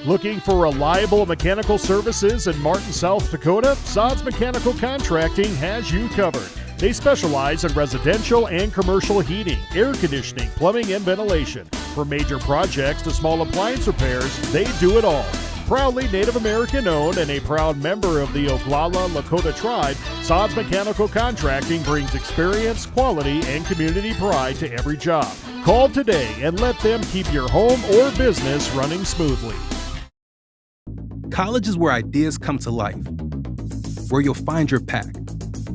Looking for reliable mechanical services in Martin, South Dakota? Sod's Mechanical Contracting has you covered. They specialize in residential and commercial heating, air conditioning, plumbing, and ventilation. From major projects to small appliance repairs, they do it all. Proudly Native American owned and a proud member of the Oglala Lakota tribe, Sod's Mechanical Contracting brings experience, quality, and community pride to every job. Call today and let them keep your home or business running smoothly. College is where ideas come to life, where you'll find your pack.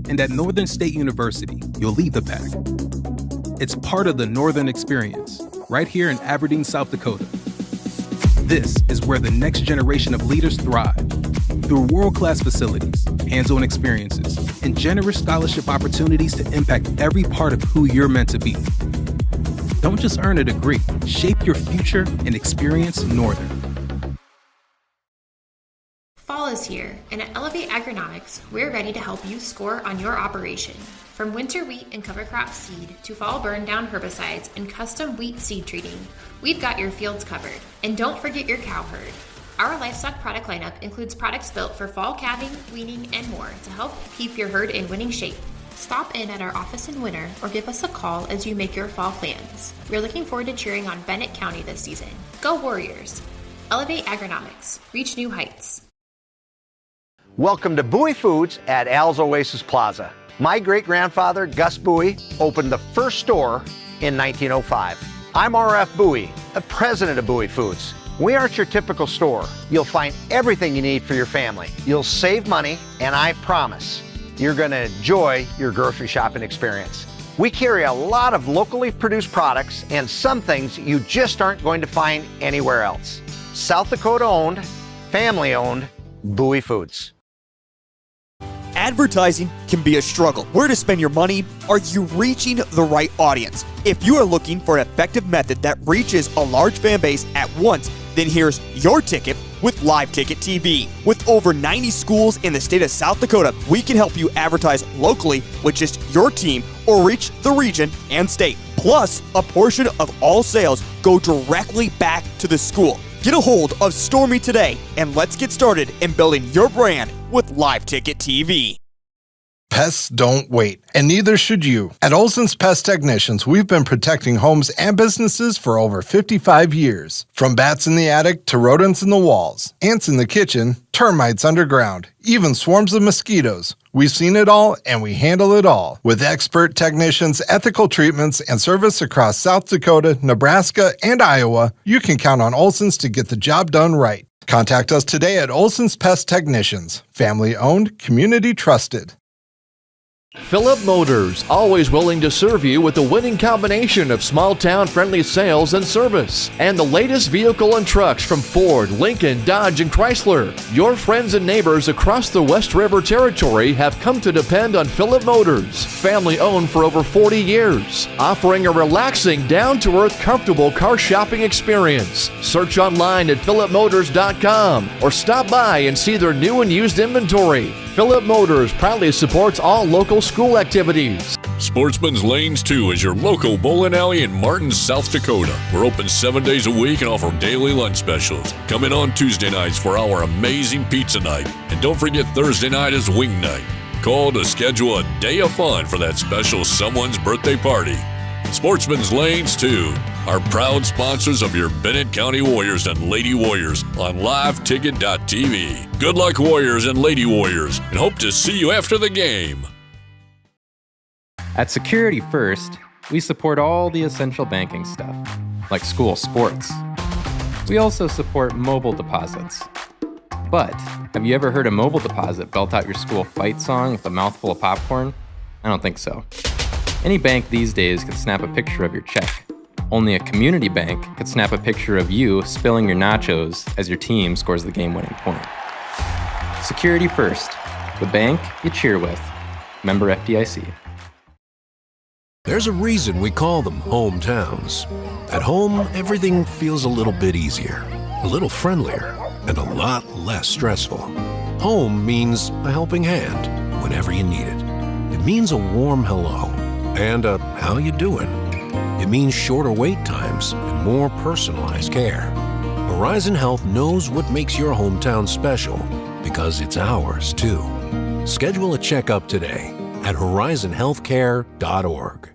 And at Northern State University, you'll lead the pack. It's part of the Northern Experience, right here in Aberdeen, South Dakota. This is where the next generation of leaders thrive. Through world-class facilities, hands-on experiences, and generous scholarship opportunities to impact every part of who you're meant to be. Don't just earn a degree, shape your future and experience Northern. Fall is here, and at Elevate Agronomics, we're ready to help you score on your operation. From winter wheat and cover crop seed to fall burn down herbicides and custom wheat seed treating, we've got your fields covered. And don't forget your cow herd. Our livestock product lineup includes products built for fall calving, weaning, and more to help keep your herd in winning shape. Stop in at our office in winter or give us a call as you make your fall plans. We're looking forward to cheering on Bennett County this season. Go Warriors! Elevate Agronomics. Reach new heights. Welcome to Bowie Foods at Al's Oasis Plaza. My great-grandfather, Gus Bowie, opened the first store in 1905. I'm R.F. Bowie, the president of Bowie Foods. We aren't your typical store. You'll find everything you need for your family. You'll save money, and I promise you're going to enjoy your grocery shopping experience. We carry a lot of locally produced products and some things you just aren't going to find anywhere else. South Dakota-owned, family-owned, Bowie Foods. Advertising can be a struggle. Where to spend your money? Are you reaching the right audience? If you are looking for an effective method that reaches a large fan base at once, then here's your ticket with Live Ticket TV. With over 90 schools in the state of South Dakota, we can help you advertise locally with just your team or reach the region and state. Plus, a portion of all sales go directly back to the school. Get a hold of Stormy today, and let's get started in building your brand with Live Ticket TV. Pests don't wait, and neither should you. At Olson's Pest Technicians, we've been protecting homes and businesses for over 55 years. From bats in the attic to rodents in the walls, ants in the kitchen, termites underground, even swarms of mosquitoes. We've seen it all, and we handle it all. With expert technicians, ethical treatments, and service across South Dakota, Nebraska, and Iowa, you can count on Olson's to get the job done right. Contact us today at Olson's Pest Technicians. Family-owned, community-trusted. Phillip Motors, always willing to serve you with the winning combination of small-town friendly sales and service. And the latest vehicle and trucks from Ford, Lincoln, Dodge, and Chrysler. Your friends and neighbors across the West River Territory have come to depend on Phillip Motors, family-owned for over 40 years, offering a relaxing, down-to-earth, comfortable car shopping experience. Search online at phillipmotors.com or stop by and see their new and used inventory. Phillip Motors proudly supports all local school activities. Sportsman's Lanes 2 is your local bowling alley in Martin, South Dakota. We're open 7 days a week and offer daily lunch specials. Come in on Tuesday nights for our amazing pizza night. And don't forget Thursday night is wing night. Call to schedule a day of fun for that special someone's birthday party. Sportsman's Lanes 2 are proud sponsors of your Bennett County Warriors and Lady Warriors on LiveTicket.tv. Good luck, Warriors and Lady Warriors, and hope to see you after the game. At Security First, we support all the essential banking stuff, like school sports. We also support mobile deposits. But have you ever heard a mobile deposit belt out your school fight song with a mouthful of popcorn? I don't think so. Any bank these days can snap a picture of your check. Only a community bank could snap a picture of you spilling your nachos as your team scores the game-winning point. Security First, the bank you cheer with. Member FDIC. There's a reason we call them hometowns. At home, everything feels a little bit easier, a little friendlier, and a lot less stressful. Home means a helping hand whenever you need it. It means a warm hello and a how you doing. It means shorter wait times and more personalized care. Horizon Health knows what makes your hometown special because it's ours too. Schedule a checkup today at horizonhealthcare.org.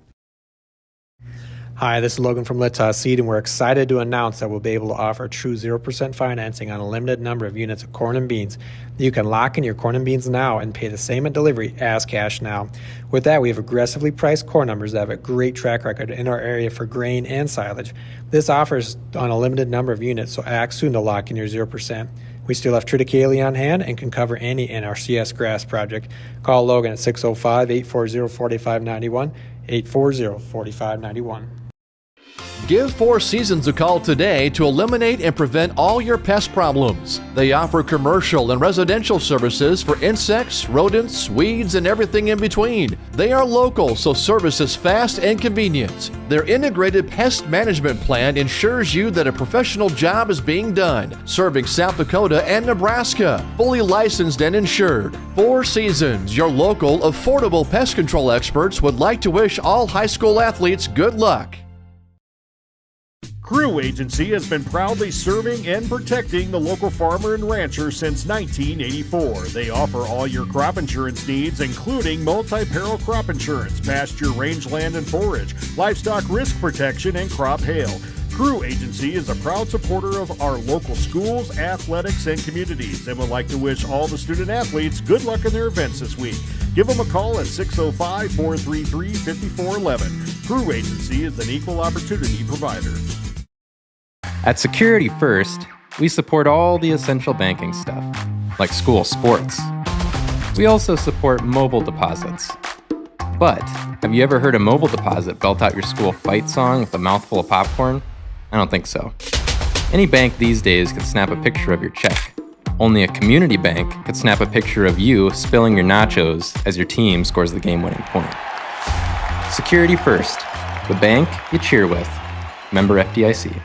Hi, this is Logan from Litas Seed, and we're excited to announce that we'll be able to offer true 0% financing on a limited number of units of corn and beans. You can lock in your corn and beans now and pay the same at delivery as cash now. With that, we have aggressively priced corn numbers that have a great track record in our area for grain and silage. This offer is on a limited number of units, so act soon to lock in your 0%. We still have triticale on hand and can cover any NRCS grass project. Call Logan at 605-840-4591, 840-4591. Give Four Seasons a call today to eliminate and prevent all your pest problems. They offer commercial and residential services for insects, rodents, weeds, and everything in between. They are local, so service is fast and convenient. Their integrated pest management plan ensures you that a professional job is being done, serving South Dakota and Nebraska. Fully licensed and insured. Four Seasons, your local, affordable pest control experts, would like to wish all high school athletes good luck. Crew Agency has been proudly serving and protecting the local farmer and rancher since 1984. They offer all your crop insurance needs, including multi-peril crop insurance, pasture, rangeland and forage, livestock risk protection, and crop hail. Crew Agency is a proud supporter of our local schools, athletics, and communities, and would like to wish all the student athletes good luck in their events this week. Give them a call at 605-433-5411. Crew Agency is an equal opportunity provider. At Security First, we support all the essential banking stuff, like school sports. We also support mobile deposits. But have you ever heard a mobile deposit belt out your school fight song with a mouthful of popcorn? I don't think so. Any bank these days can snap a picture of your check. Only a community bank could snap a picture of you spilling your nachos as your team scores the game-winning point. Security First, the bank you cheer with. Member FDIC.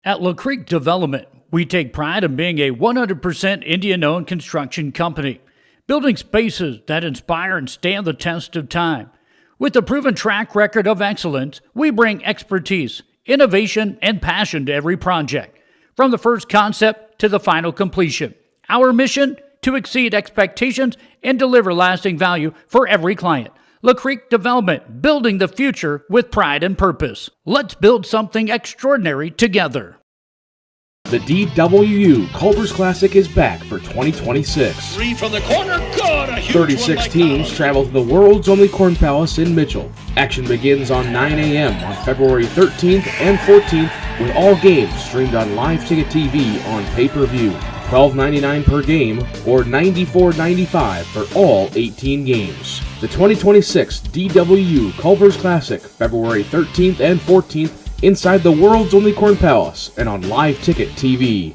At La Creek Development, we take pride in being a 100% Indian-owned construction company, building spaces that inspire and stand the test of time. With a proven track record of excellence, we bring expertise, innovation, and passion to every project, from the first concept to the final completion. Our mission? To exceed expectations and deliver lasting value for every client. La Creek Development, building the future with pride and purpose. Let's build something extraordinary together. The DWU Culver's Classic is back for 2026. Three from the corner, good! A huge 36 teams travel to the world's only Corn Palace in Mitchell. Action begins on 9 a.m. on February 13th and 14th, with all games streamed on Live Ticket TV on pay-per-view. $12.99 per game or $94.95 for all 18 games. The 2026 DWU Culver's Classic, February 13th and 14th, inside the world's only Corn Palace and on Live Ticket TV.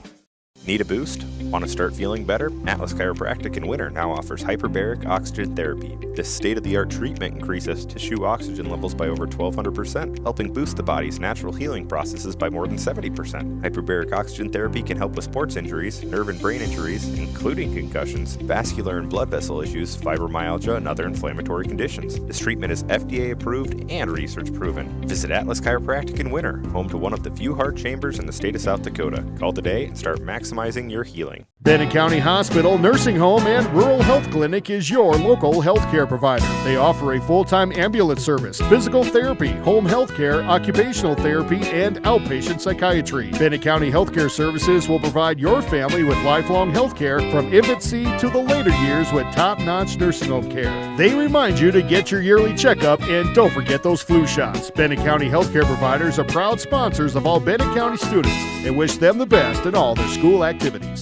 Need a boost? Want to start feeling better? Atlas Chiropractic in Winter now offers hyperbaric oxygen therapy. This state-of-the-art treatment increases tissue oxygen levels by over 1,200%, helping boost the body's natural healing processes by more than 70%. Hyperbaric oxygen therapy can help with sports injuries, nerve and brain injuries, including concussions, vascular and blood vessel issues, fibromyalgia, and other inflammatory conditions. This treatment is FDA approved and research proven. Visit Atlas Chiropractic in Winter, home to one of the few heart chambers in the state of South Dakota. Call today and start maximizing your healing. Bennett County Hospital, Nursing Home, and Rural Health Clinic is your local health care provider. They offer a full-time ambulance service, physical therapy, home health care, occupational therapy, and outpatient psychiatry. Bennett County Healthcare Services will provide your family with lifelong health care from infancy to the later years with top-notch nursing home care. They remind you to get your yearly checkup and don't forget those flu shots. Bennett County Healthcare Providers are proud sponsors of all Bennett County students and wish them the best in all their school activities.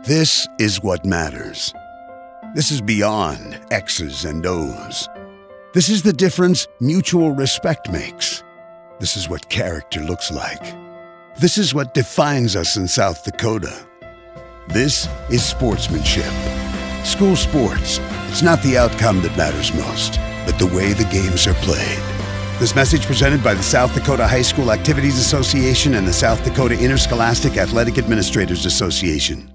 This is what matters. This is beyond X's and O's. This is the difference mutual respect makes. This is what character looks like. This is what defines us in South Dakota. This is sportsmanship. School sports, it's not the outcome that matters most, but the way the games are played. This message presented by the South Dakota High School Activities Association and the South Dakota Interscholastic Athletic Administrators Association.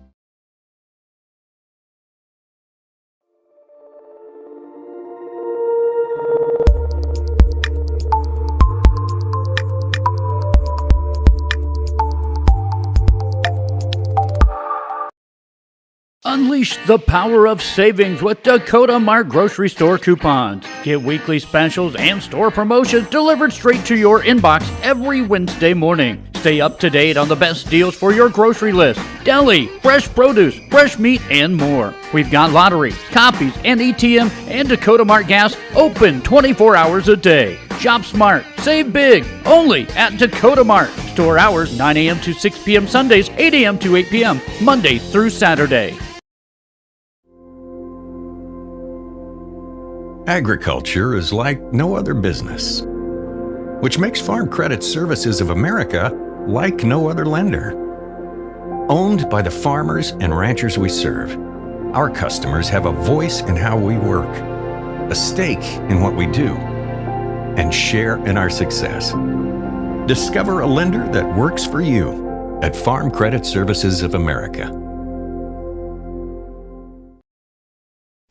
Unleash the power of savings with Dakota Mart grocery store coupons. Get weekly specials and store promotions delivered straight to your inbox every Wednesday morning. Stay up to date on the best deals for your grocery list. Deli, fresh produce, fresh meat, and more. We've got lotteries, copies, and ATM and Dakota Mart gas open 24 hours a day. Shop smart, save big, only at Dakota Mart. Store hours 9 a.m. to 6 p.m. Sundays, 8 a.m. to 8 p.m. Monday through Saturday. Agriculture is like no other business, which makes Farm Credit Services of America like no other lender. Owned by the farmers and ranchers we serve, our customers have a voice in how we work, a stake in what we do, and share in our success. Discover a lender that works for you at Farm Credit Services of America.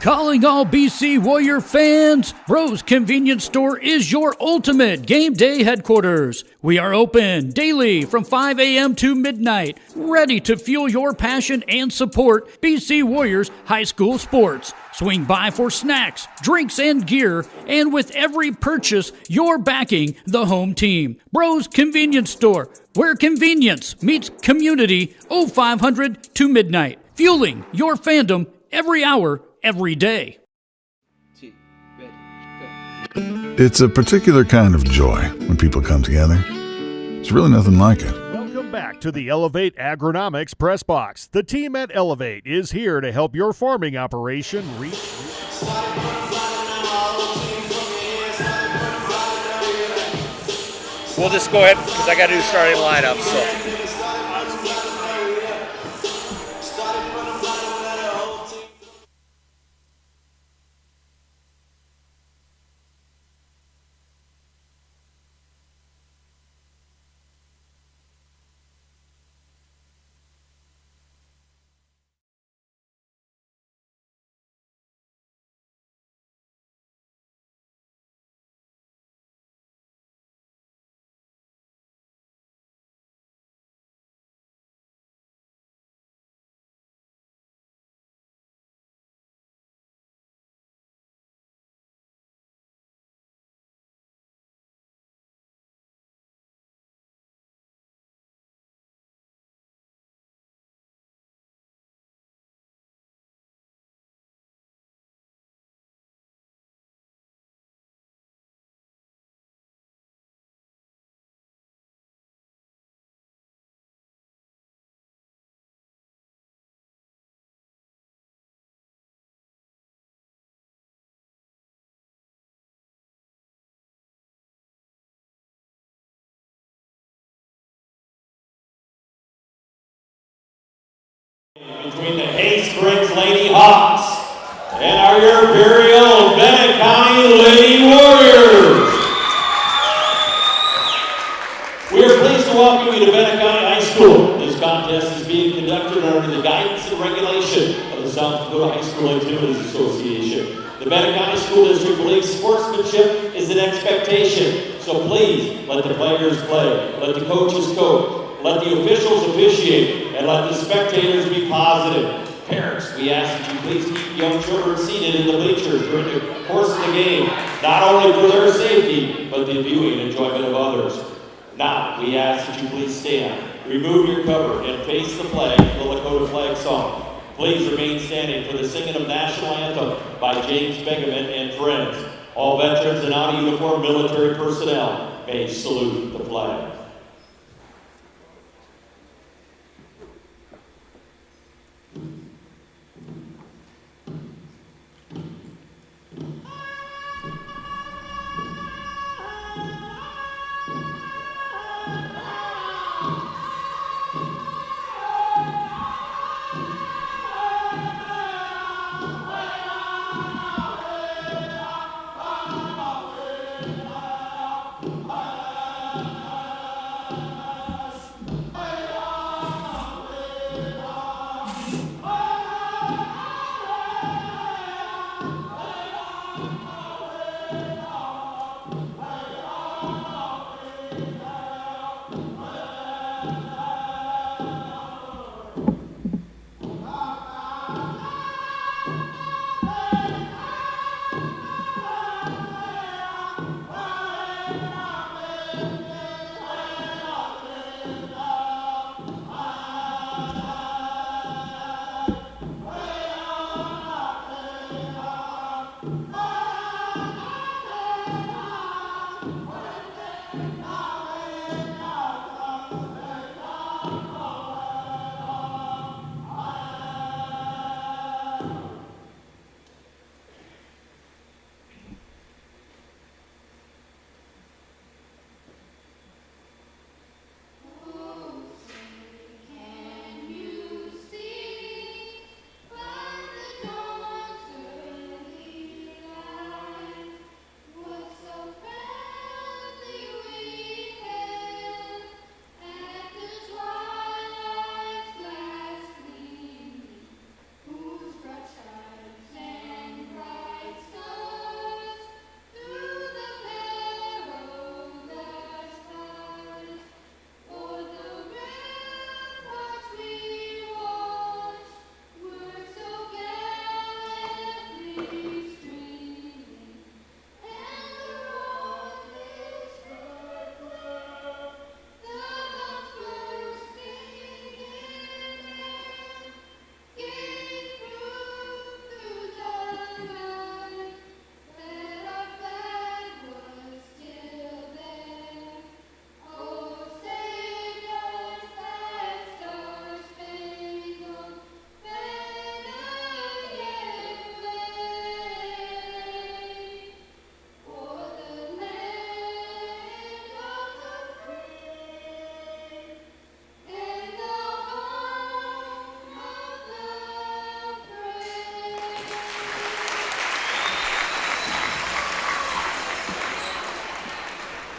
Calling all BC Warrior fans, Bros Convenience Store is your ultimate game day headquarters. We are open daily from 5 a.m. to midnight, ready to fuel your passion and support BC Warriors high school sports. Swing by for snacks, drinks, and gear, and with every purchase, you're backing the home team. Bros Convenience Store, where convenience meets community, 0500 to midnight, fueling your fandom every hour, every day. It's a particular kind of joy when people come together. There's really nothing like it. Welcome back to the Elevate Agronomics Press Box. The team at Elevate is here to help your farming operation reach. We'll just go ahead because I got to do starting lineup. So. Between the Hay Springs Lady Hawks and our Imperial Bennett County Lady Warriors. We are pleased to welcome you to Bennett County High School. This contest is being conducted under the guidance and regulation of the South Dakota High School Activities Association. The Bennett County School District believes sportsmanship is an expectation, so please let the players play, let the coaches coach, let the officials officiate, and let the spectators be positive. Parents, we ask that you please keep young children seated in the bleachers during the course of the game, not only for their safety, but the viewing and enjoyment of others. Now, we ask that you please stand, remove your cover, and face the flag for the Lakota flag song. Please remain standing for the singing of National Anthem by James Begeman and friends. All veterans and out-of-uniform military personnel may salute the flag.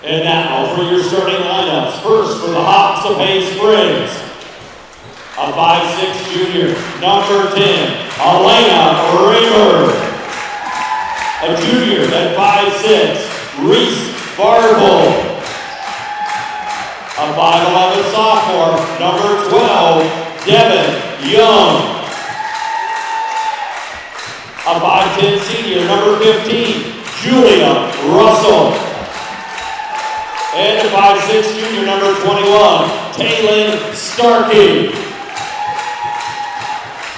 And now for your starting lineups. First for the Hawks of Hay Springs, a 5'6" junior, number 10, Elena Raymer. A junior at 5'6", Reese Barble. A 5'11" sophomore, number 12, Devin Young. A 5'10" senior, number 15, Julia Russell. And a 5'6" junior, number 21, Taylin Starkey.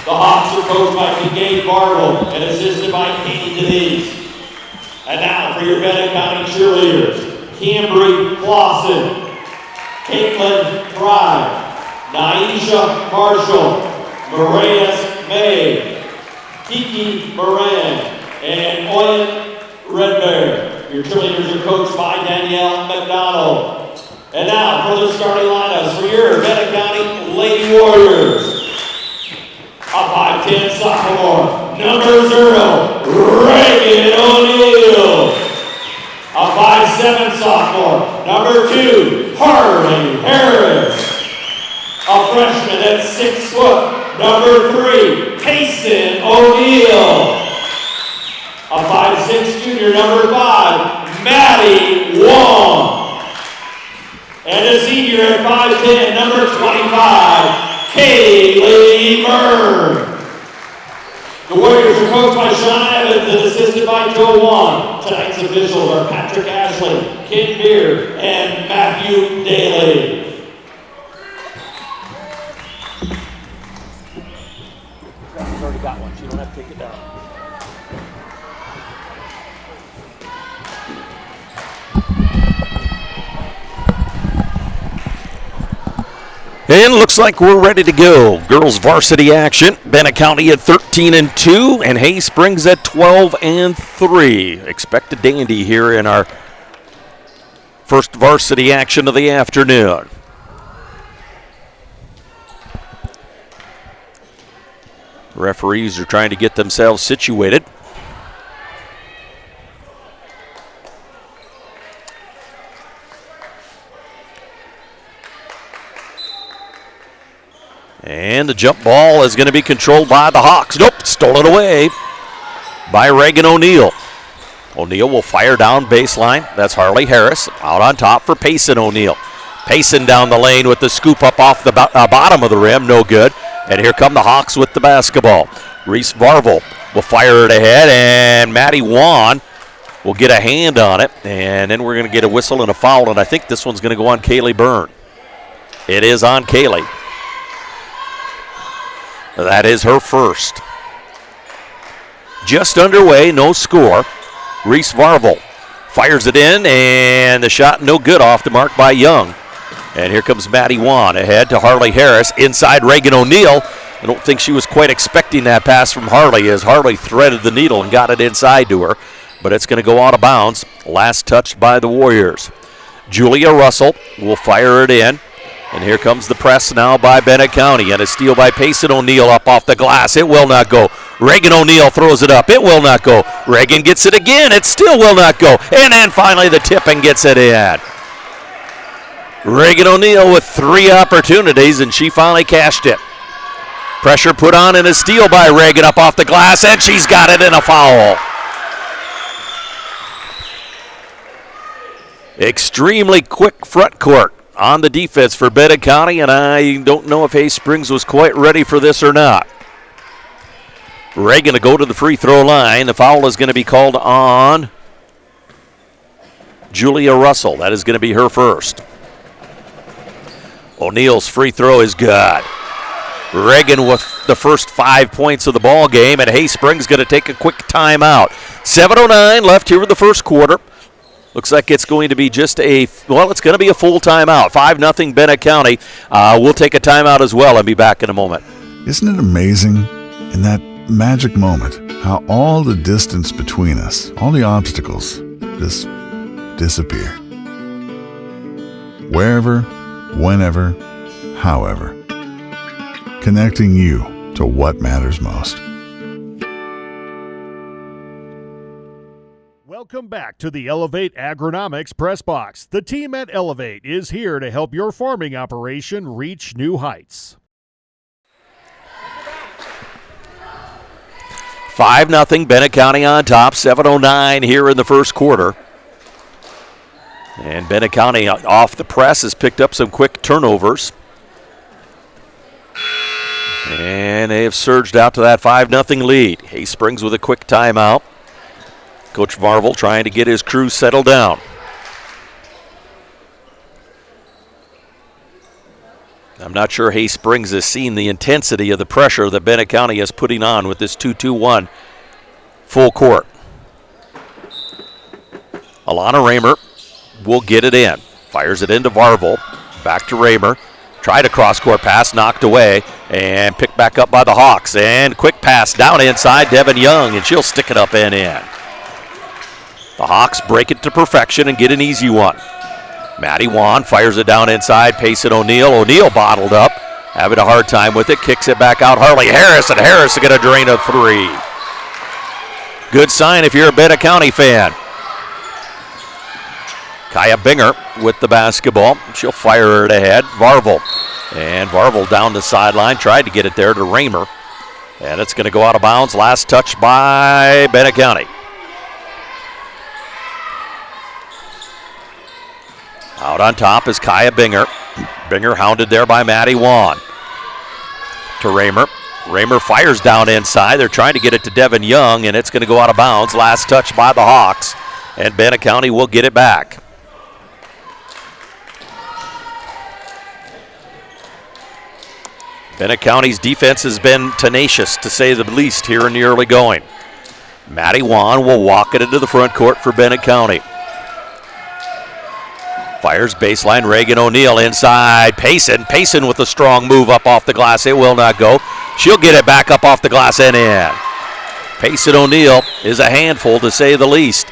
The Hawks are coached by Kincaid Bartle and assisted by Katie Denise. And now for your Bennett County cheerleaders, Cambry Clausen, Caitlin Fry, Naisha Marshall, Marias May, Kiki Moran, and Oyen Redbear. Your cheerleaders are coached by Danielle McDonald. And now for the starting lineups for your Bennett County Lady Warriors. A 5'10" sophomore, number 0, Reagan O'Neill. A 5'7" sophomore, number 2, Harley Harris. A freshman at 6 foot, number 3, Payson O'Neill. A 5'6" junior, number 5, Maddie Wong. And a senior at 5'10", number 25, Kaylee Byrne. The Warriors are coached by Sean Evans and assisted by Joe Wan. Tonight's officials are Patrick Ashley, Ken Beard, and Matthew Daly. She's already got one. She don't have to take it down. And looks like we're ready to go. Girls varsity action. Bennett County at 13-2 and Hay Springs at 12-3. Expect a dandy here in our first varsity action of the afternoon. Referees are trying to get themselves situated. And the jump ball is going to be controlled by the Hawks. Nope, stolen away by Reagan O'Neill. O'Neill will fire down baseline. That's Harley Harris. Out on top for Payson O'Neill. Payson down the lane with the scoop up off the bottom of the rim. No good. And here come the Hawks with the basketball. Reese Varvel will fire it ahead, and Maddie Wan will get a hand on it. And then we're going to get a whistle and a foul, and I think this one's going to go on Kaylee Byrne. It is on Kaylee. That is her first. Just underway, no score. Reese Varvel fires it in, and the shot no good off the mark by Young. And here comes Maddie Wan ahead to Harley Harris. Inside Reagan O'Neill. I don't think she was quite expecting that pass from Harley as Harley threaded the needle and got it inside to her. But it's going to go out of bounds. Last touched by the Warriors. Julia Russell will fire it in. And here comes the press now by Bennett County, and a steal by Payson O'Neill up off the glass. It will not go. Reagan O'Neill throws it up. It will not go. Reagan gets it again. It still will not go. And then finally the tip and gets it in. Reagan O'Neill with 3 opportunities, and she finally cashed it. Pressure put on and a steal by Reagan up off the glass, and she's got it in a foul. Extremely quick front court on the defense for Bennett County, and I don't know if Hay Springs was quite ready for this or not. Reagan to go to the free throw line. The foul is going to be called on Julia Russell. That is going to be her first. O'Neill's free throw is good. Reagan with the first 5 points of the ball game, and Hay Springs going to take a quick timeout. 7:09 left here in the first quarter. Looks like it's going to be it's going to be a full timeout. 5-0 Bennett County. We'll take a timeout as well and be back in a moment. Isn't it amazing in that magic moment how all the distance between us, all the obstacles, just disappear? Wherever, whenever, however. Connecting you to what matters most. Welcome back to the Elevate Agronomics Press Box. The team at Elevate is here to help your farming operation reach new heights. 5-0, Bennett County on top, 7:09 here in the first quarter. And Bennett County off the press has picked up some quick turnovers. And they have surged out to that 5-0 lead. Hayes Springs with a quick timeout. Coach Marvel trying to get his crew settled down. I'm not sure Hayes Springs has seen the intensity of the pressure that Bennett County is putting on with this 2-2-1 full court. Alana Raymer will get it in. Fires it into Varvel. Back to Raymer. Tried a cross-court pass, knocked away, and picked back up by the Hawks. And quick pass down inside Devin Young, and she'll stick it up and in. The Hawks break it to perfection and get an easy one. Maddie Wan fires it down inside. Payson O'Neill. O'Neill bottled up, having a hard time with it. Kicks it back out. Harley Harris, and Harris is going to drain a three. Good sign if you're a Bennett County fan. Kaya Binger with the basketball. She'll fire it ahead. Varvel. And Varvel down the sideline. Tried to get it there to Raymer. And it's going to go out of bounds. Last touch by Bennett County. Out on top is Kaya Binger. Binger hounded there by Maddie Wan. To Raymer. Raymer fires down inside. They're trying to get it to Devin Young, and it's going to go out of bounds. Last touch by the Hawks, and Bennett County will get it back. Bennett County's defense has been tenacious, to say the least, here in the early going. Maddie Wan will walk it into the front court for Bennett County. Fires baseline, Reagan O'Neill inside. Payson with a strong move up off the glass. It will not go. She'll get it back up off the glass and in. Payson O'Neill is a handful, to say the least.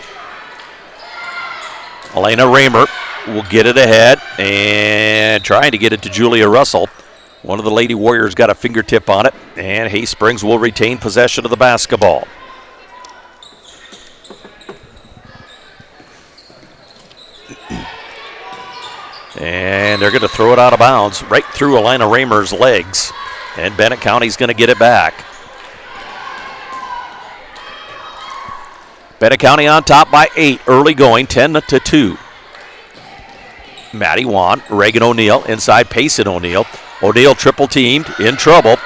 Elena Raymer will get it ahead and trying to get it to Julia Russell. One of the Lady Warriors got a fingertip on it, and Hayes Springs will retain possession of the basketball. And they're going to throw it out of bounds right through Elena Raymer's legs. And Bennett County's going to get it back. Bennett County on top by 8. Early going, 10-2. Maddie Wan, Reagan O'Neill, inside Payson O'Neill. O'Neill triple teamed, in trouble.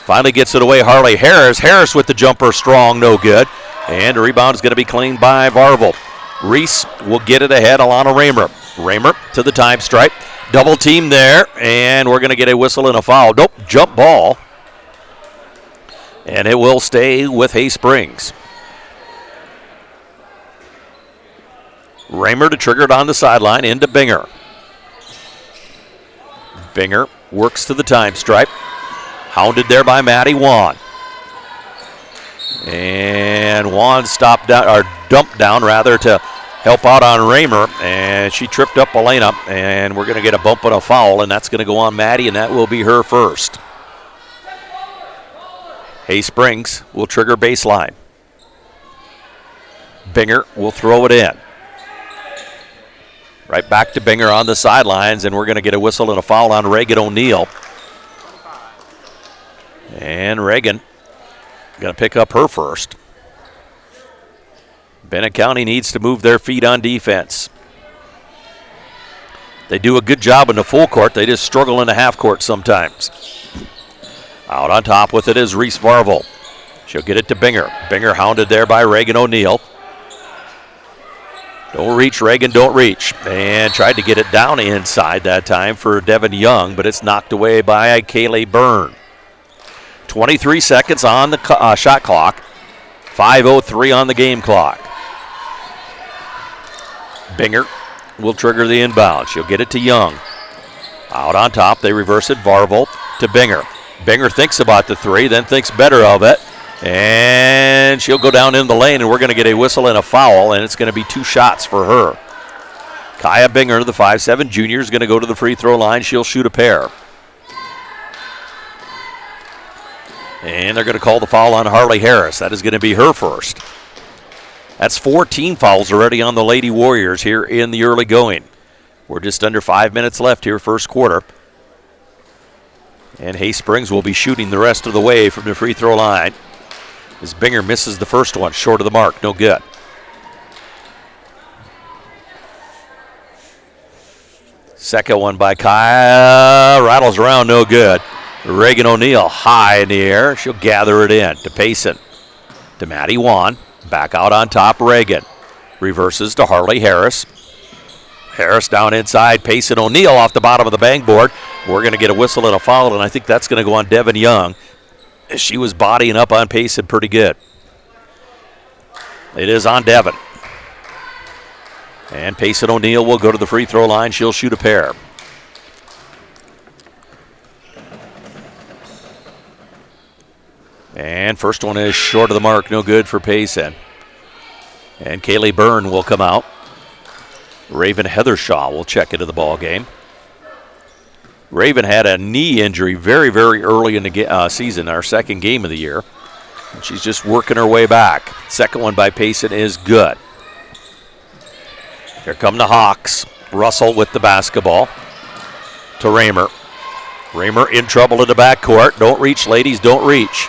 Finally gets it away, Harley Harris. Harris with the jumper, strong, no good. And the rebound is going to be claimed by Varvel. Reese will get it ahead, Alana Raymer. Raymer to the time stripe. Double team there, and we're going to get a whistle and a foul. Nope, jump ball. And it will stay with Hayes Springs. Raymer to trigger it on the sideline, into Binger. Binger works to the time stripe. Hounded there by Maddie Wan. And Wan stopped down, or dumped down rather, to help out on Raymer, and she tripped up Elena, and we're going to get a bump and a foul, and that's going to go on Maddie, and that will be her first. Hayes Springs will trigger baseline. Binger will throw it in. Right back to Binger on the sidelines, and we're going to get a whistle and a foul on Reagan O'Neill. And Reagan going to pick up her first. Bennett County needs to move their feet on defense. They do a good job in the full court. They just struggle in the half court sometimes. Out on top with it is Reese Varvel. She'll get it to Binger. Binger hounded there by Reagan O'Neill. Don't reach, Reagan, don't reach. And tried to get it down inside that time for Devin Young, but it's knocked away by Kaylee Byrne. 23 seconds on the shot clock. 5:03 on the game clock. Binger will trigger the inbound. She'll get it to Young. Out on top, they reverse it. Varvel to Binger. Binger thinks about the three, then thinks better of it. And she'll go down in the lane, and we're going to get a whistle and a foul, and it's going to be 2 shots for her. Kaya Binger, the 5'7" junior, is going to go to the free throw line. She'll shoot a pair. And they're going to call the foul on Harley Harris. That is going to be her first. That's 14 fouls already on the Lady Warriors here in the early going. We're just under 5 minutes left here, first quarter. And Hay Springs will be shooting the rest of the way from the free throw line as Binger misses the first one, short of the mark, no good. Second one by Kaya, rattles around, no good. Reagan O'Neill high in the air. She'll gather it in to Payson. To Maddie Wan. Back out on top, Reagan. Reverses to Harley Harris. Harris down inside. Payson O'Neill off the bottom of the bang board. We're going to get a whistle and a foul, and I think that's going to go on Devin Young. She was bodying up on Payson pretty good. It is on Devin. And Payson O'Neill will go to the free throw line. She'll shoot a pair. And first one is short of the mark, no good for Payson. And Kaylee Byrne will come out. Raven Heathershaw will check into the ball game. Raven had a knee injury very, very early in the season, our second game of the year. And she's just working her way back. Second one by Payson is good. Here come the Hawks. Russell with the basketball to Raymer. Raymer in trouble in the backcourt. Don't reach, ladies, don't reach.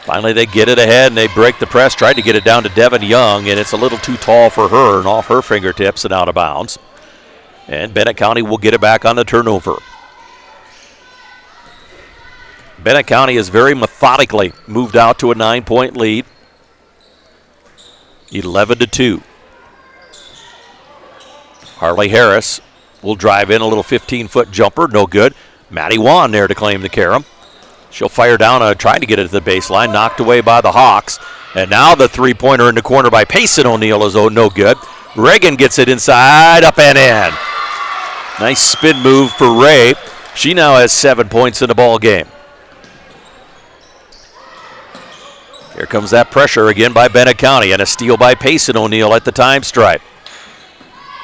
Finally, they get it ahead, and they break the press. Tried to get it down to Devin Young, and it's a little too tall for her and off her fingertips and out of bounds. And Bennett County will get it back on the turnover. Bennett County has very methodically moved out to a 9-point lead. 11-2. Harley Harris will drive in a little 15-foot jumper. No good. Maddie Wan there to claim the carom. She'll fire down, trying to get it to the baseline. Knocked away by the Hawks. And now the three-pointer in the corner by Payson O'Neill is no good. Reagan gets it inside, up and in. Nice spin move for Ray. She now has 7 points in the ball game. Here comes that pressure again by Bennett County, and a steal by Payson O'Neill at the time stripe.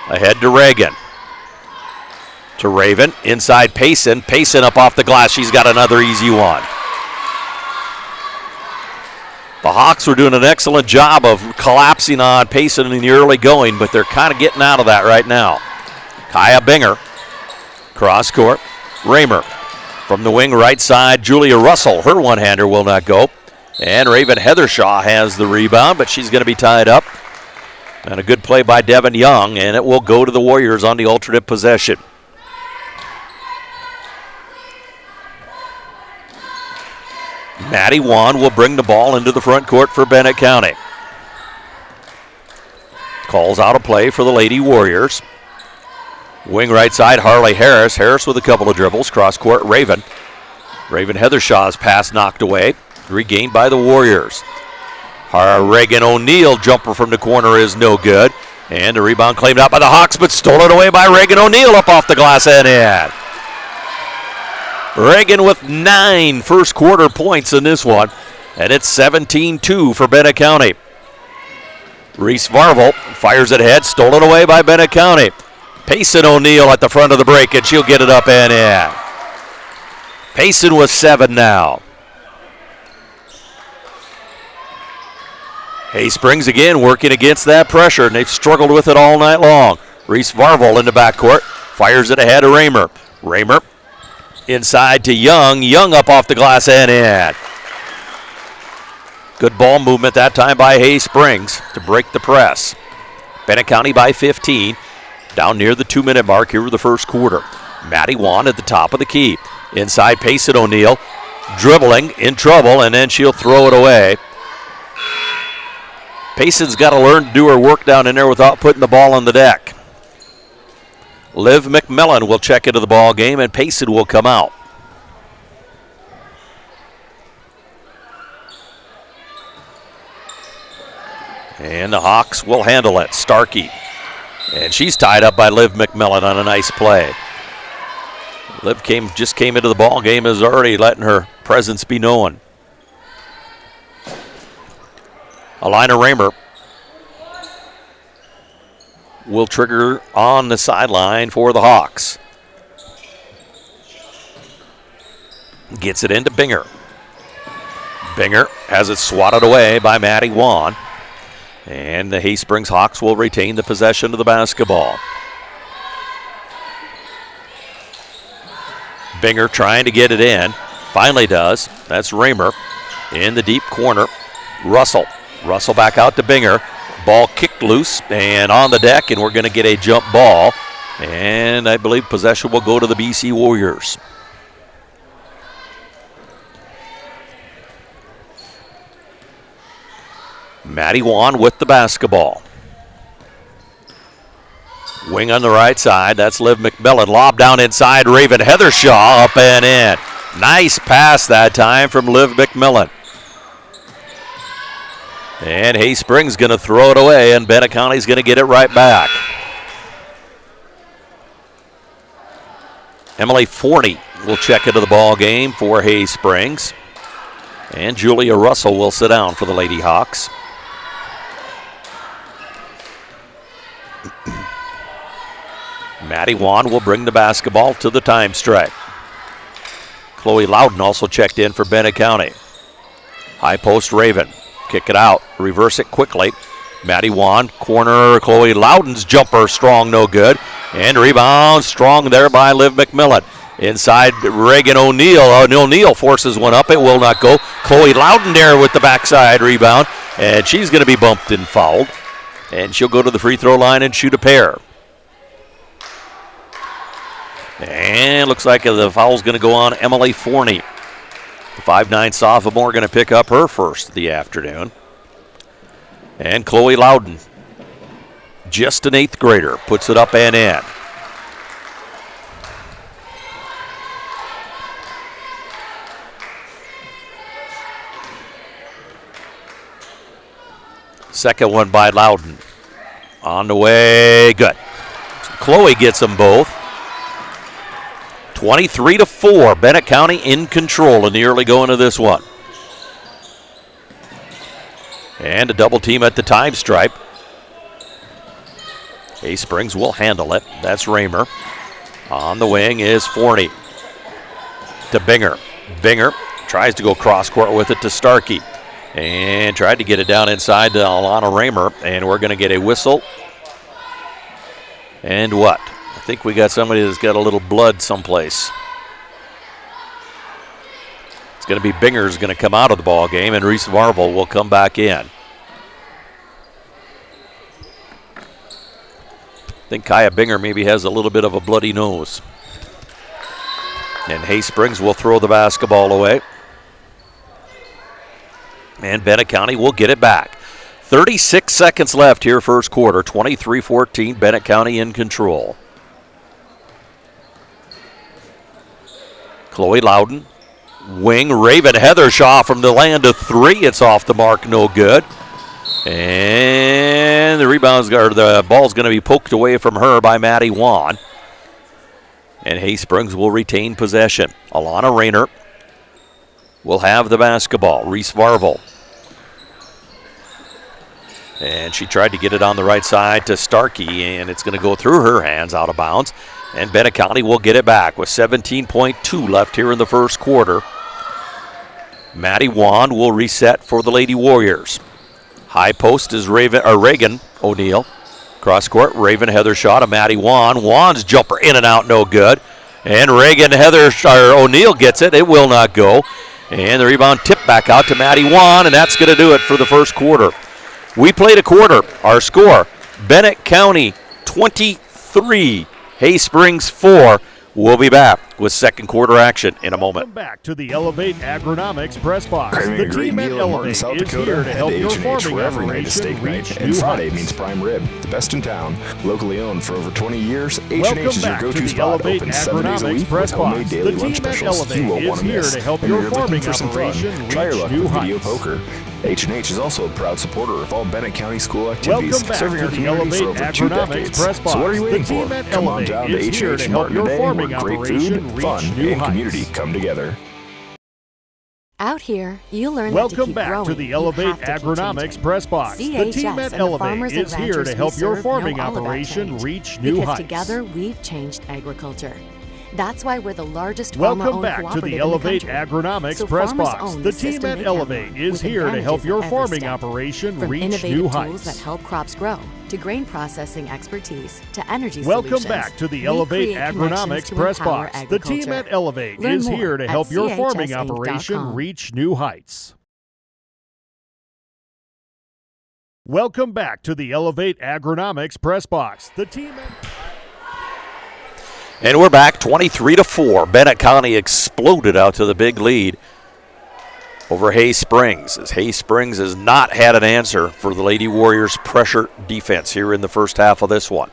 Ahead to Reagan. To Raven, inside Payson. Payson up off the glass. She's got another easy one. The Hawks were doing an excellent job of collapsing on Payson in the early going, but they're kind of getting out of that right now. Kaya Binger. Cross court. Raymer. From the wing right side, Julia Russell. Her one-hander will not go. And Raven Heathershaw has the rebound, but she's going to be tied up. And a good play by Devin Young, and it will go to the Warriors on the alternate possession. Maddie Wan will bring the ball into the front court for Bennett County. Calls out a play for the Lady Warriors. Wing right side, Harley Harris. Harris with a couple of dribbles. Cross court, Raven. Raven Heathershaw's pass knocked away. Regained by the Warriors. Reagan O'Neill jumper from the corner is no good. And a rebound claimed out by the Hawks, but stolen away by Reagan O'Neill up off the glass and in. Reagan with 9 first quarter points in this one. And it's 17-2 for Bennett County. Reese Varvel fires it ahead, stolen away by Bennett County. Payson O'Neill at the front of the break, and she'll get it up and in. Payson with 7 now. Hay Springs again working against that pressure, and they've struggled with it all night long. Reese Varvel in the backcourt, fires it ahead to Raymer. Raymer inside to Young. Young up off the glass and in. Good ball movement that time by Hay Springs to break the press. Bennett County by 15, down near the 2-minute mark here of the first quarter. Maddie Wan at the top of the key. Inside Payson O'Neill, dribbling, in trouble, and then she'll throw it away. Payson's got to learn to do her work down in there without putting the ball on the deck. Liv McMillan will check into the ball game, and Payson will come out. And the Hawks will handle it. Starkey. And she's tied up by Liv McMillan on a nice play. Liv just came into the ball game, is already letting her presence be known. Alina Raymer will trigger on the sideline for the Hawks. Gets it into Binger. Binger has it swatted away by Maddie Wan. And the Hay Springs Hawks will retain the possession of the basketball. Binger trying to get it in. Finally does. That's Raymer in the deep corner. Russell back out to Binger. Ball kicked loose and on the deck, and we're going to get a jump ball. And I believe possession will go to the BC Warriors. Maddie Wan with the basketball. Wing on the right side. That's Liv McMillan. Lob down inside. Raven Heathershaw up and in. Nice pass that time from Liv McMillan. And Hay Springs going to throw it away, and Bennett County's going to get it right back. Emily Forney will check into the ball game for Hay Springs. And Julia Russell will sit down for the Lady Hawks. Maddie Wan will bring the basketball to the time stripe. Chloe Loudon also checked in for Bennett County. High post Raven. Kick it out. Reverse it quickly. Maddie Wan, corner. Chloe Loudon's jumper strong, no good. And rebound strong there by Liv McMillan. Inside Reagan O'Neill. O'Neill forces one up. It will not go. Chloe Loudon there with the backside rebound. And she's going to be bumped and fouled. And she'll go to the free throw line and shoot a pair. And looks like the foul's going to go on Emily Forney. The 5'9" sophomore going to pick up her first of the afternoon. And Chloe Loudon, just an 8th grader, puts it up and in. Second one by Loudon. On the way, good. So Chloe gets them both. 23-4, Bennett County in control in the early going of this one. And a double team at the time stripe. Hay Springs will handle it. That's Raymer. On the wing is Forney. To Binger. Binger tries to go cross court with it to Starkey. And tried to get it down inside to Alana Raymer. And we're going to get a whistle. And what? I think we got somebody that's got a little blood someplace. It's going to be Binger's going to come out of the ball game, and Reese Varvel will come back in. I think Kaya Binger maybe has a little bit of a bloody nose. And Hay Springs will throw the basketball away. And Bennett County will get it back. 36 seconds left here first quarter. 23-14, Bennett County in control. Chloe Loudon, wing, Raven Heathershaw from the land of three. It's off the mark, no good. And the ball's going to be poked away from her by Maddie Wan. And Hay Springs will retain possession. Alana Rayner will have the basketball. Reese Varvel. And she tried to get it on the right side to Starkey, and it's going to go through her hands out of bounds. And Bennett County will get it back with 17.2 left here in the first quarter. Maddie Wan will reset for the Lady Warriors. High post is Reagan O'Neill. Cross court, Raven Heathershaw to Maddie Wan. Wan's jumper in and out, no good. And Reagan O'Neill gets it. It will not go. And the rebound tipped back out to Maddie Wan, and that's going to do it for the first quarter. We played a quarter. Our score, Bennett County 23. Hay Springs 4. We'll be back with second quarter action in a moment. Welcome back to the Elevate Agronomics Press Box. Craving The a great team at meal in Martin, Elevate South is Dakota? here to help Head your to H&H, farming where every night is operation steak reach night, and new Friday heights. means prime rib. The best in town, locally owned for over 20 years. H&H Welcome is your back to go-to the spot. Elevate Open 7 days a Agronomics week Press with homemade Box. daily The lunch team at specials you Elevate won't is want to here miss. to help And your if you're looking farming for some fun, operation try your reach luck new with video heights. poker. H&H is also a proud supporter of all Bennett County school activities, Welcome back serving to our the community for Elevate over 2 Agronomics decades. Press Box. So what are you waiting The for? team at Come on Elevate down to is here H&H to help Martin your today, farming where great operation food, reach fun, new and heights. community come together. Out here, you learn Welcome that to keep back growing, to the you Elevate have to keep Agronomics changing. Press Box. The CHS team at and the farmers Elevate and is here to ranchers help we your serve farming know all about operation change. reach new Because heights. together we've changed agriculture. That's why we're the largest Welcome farmer-owned back to cooperative the in Elevate country. Agronomics So Press farmers Box. own The the team system at they Elevate count on, is with here to help advantages your at every farming step. operation From reach innovative new tools heights. that help crops grow, to grain processing expertise, to energy Welcome solutions. back to the we Elevate create connections Agronomics to Press empower Box. The team agriculture. at Elevate Learn is more here to at help your farming chsinc.com. operation reach new heights. Welcome back to the Elevate Agronomics Press Box. The team at... And we're back 23-4. Bennett County exploded out to the big lead over Hay Springs, as Hay Springs has not had an answer for the Lady Warriors' pressure defense here in the first half of this one.